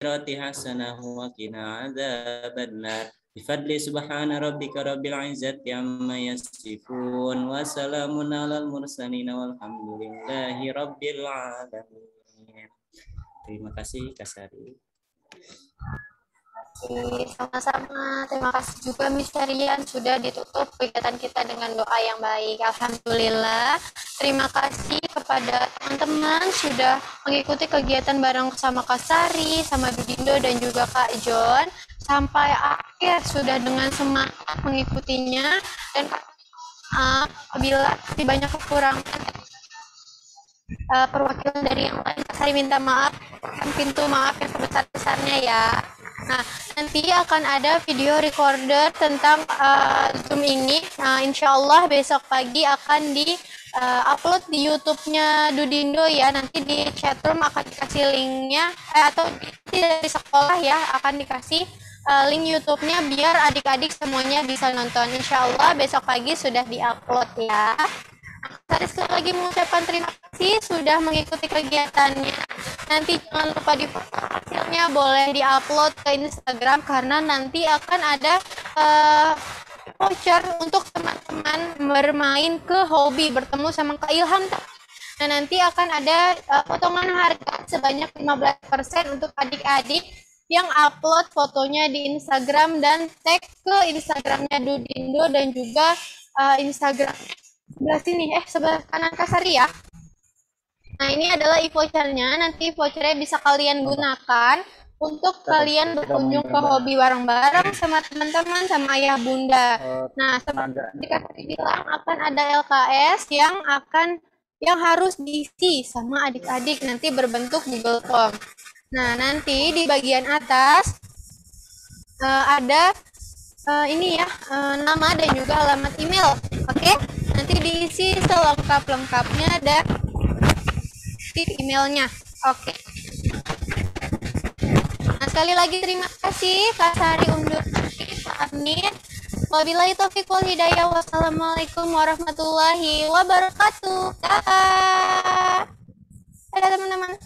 hasanah wa qina adzabannar. Bifadli subhana rabbika rabbil izzati amma yasifun wa salamun alal mursalin walhamdulillahi rabbil alamin. Terima kasih Kak Sari. Sama-sama. Terima kasih juga Miss Rian sudah ditutup kegiatan kita dengan doa yang baik. Alhamdulillah. Terima kasih kepada teman-teman sudah mengikuti kegiatan bareng sama Kak Sari, sama Dudindo dan juga Kak John. Sampai akhir sudah dengan semangat mengikutinya, dan apabila banyak kekurangan perwakilan dari yang lain, Kak Sari minta maaf, pintu maaf yang sebesar-besarnya ya. Nah, nanti akan ada video recorder tentang Zoom ini. Nah, insya Allah besok pagi akan upload di YouTube-nya Dudindo ya. Nanti di chatroom akan dikasih linknya, atau dari sekolah ya akan dikasih link YouTube-nya biar adik-adik semuanya bisa nonton. Insya Allah besok pagi sudah diupload ya. Saya sekali lagi mengucapkan terima kasih sudah mengikuti kegiatannya. Nanti jangan lupa di hasilnya boleh diupload ke Instagram, karena nanti akan ada voucher untuk teman-teman bermain ke hobi bertemu sama Kak Ilham. Nah, nanti akan ada potongan harga sebanyak 15% untuk adik-adik yang upload fotonya di Instagram dan tag ke Instagramnya Dudindo dan juga Instagram sebelah sini, sebelah kanan Kak Sari ya. Nah, ini adalah e-vouchernya. Nanti vouchernya bisa kalian gunakan untuk kalian berkunjung ke hobi bareng-bareng sama teman-teman, sama ayah bunda. Nah, seperti Kak Sari bilang akan ada LKS yang harus diisi sama adik-adik, nanti berbentuk Google Form. Nah, nanti di bagian atas ada ini ya, nama dan juga alamat email. Oke? Nanti diisi selengkap-lengkapnya dan di emailnya. Oke. Nah, sekali lagi terima kasih Kak Sari undur diri, pamit. Wabillahi taufiq wal hidayah. Wassalamualaikum warahmatullahi wabarakatuh. Dadah teman-teman.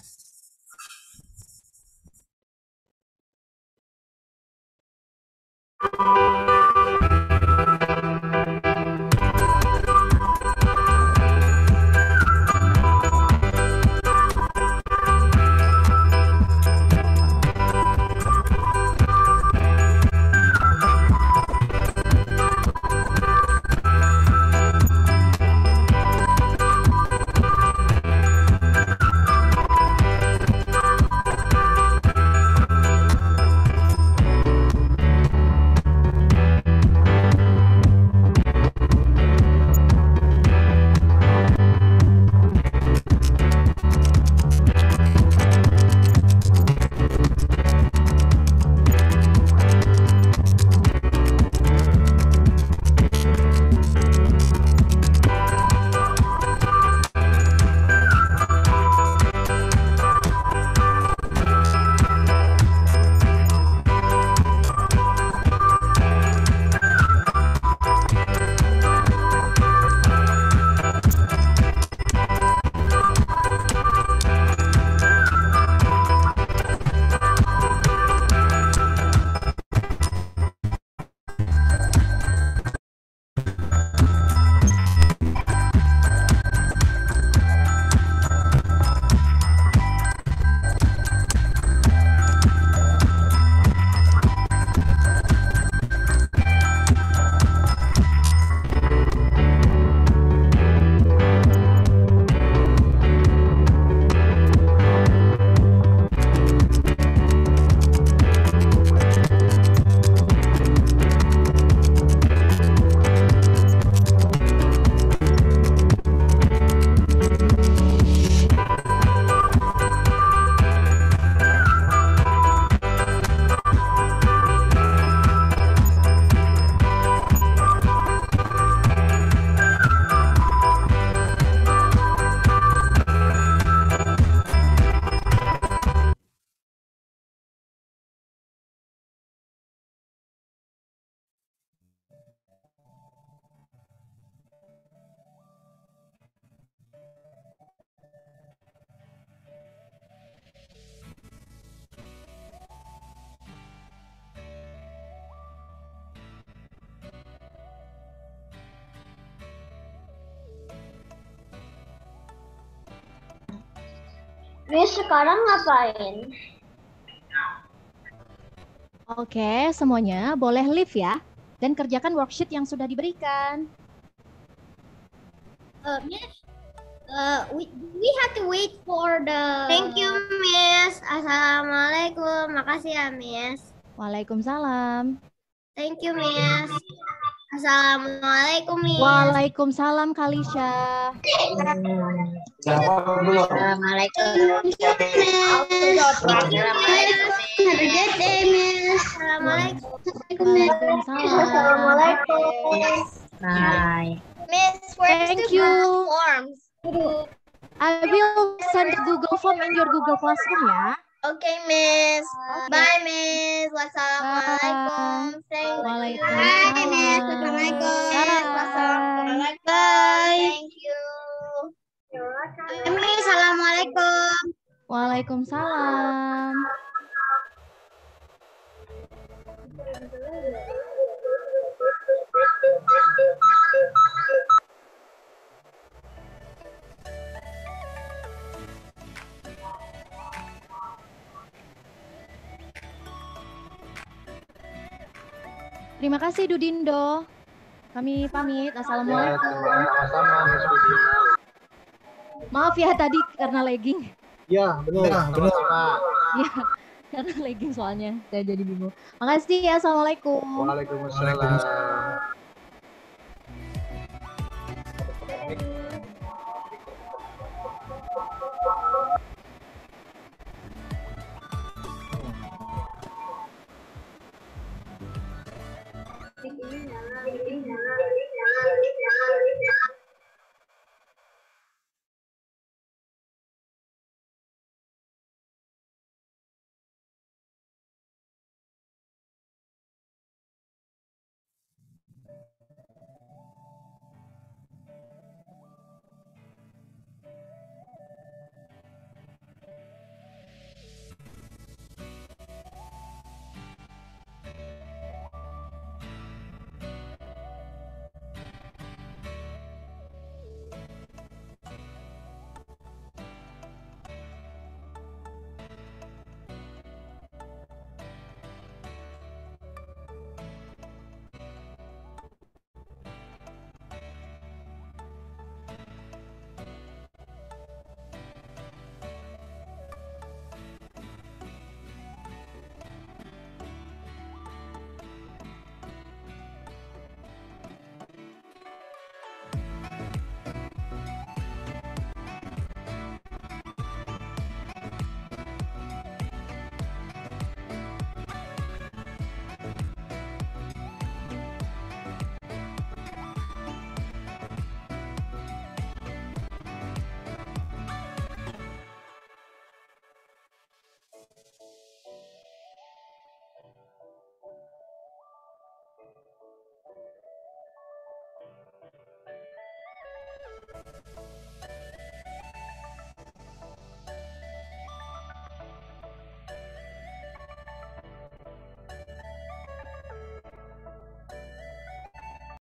Miss sekarang ngapain? Oke, semuanya boleh leave ya. Dan kerjakan worksheet yang sudah diberikan. Miss, we have to wait for the. Thank you, Miss. Assalamualaikum. Makasih ya, Miss. Waalaikumsalam. Thank you, Miss. Assalamualaikum, Miss. Waalaikumsalam, Kalisha. Assalamualaikum, Miss. Have a good day, Miss. Assalamualaikum. Waalaikumsalam. Bye. Miss, where's Thank the you. Google Forms? I will send the Google Form in your Google Classroom ya. Okay, Miss. Bye, Miss. Wassalamualaikum. Thank you. Waalaikumsalam. Bye, Miss. Wassalamualaikum. Bye. Wassalamualaikum. Thank you. Miss, assalamualaikum. Waalaikumsalam. Terima kasih Dudindo. Kami pamit. Assalamualaikum. Sama-sama, Mas Budi. Maaf ya tadi karena lagging. Ya, benar. Sama-sama. Ya, karena lagging soalnya. Saya jadi bingung. Makasih ya. Assalamualaikum. Waalaikumsalam.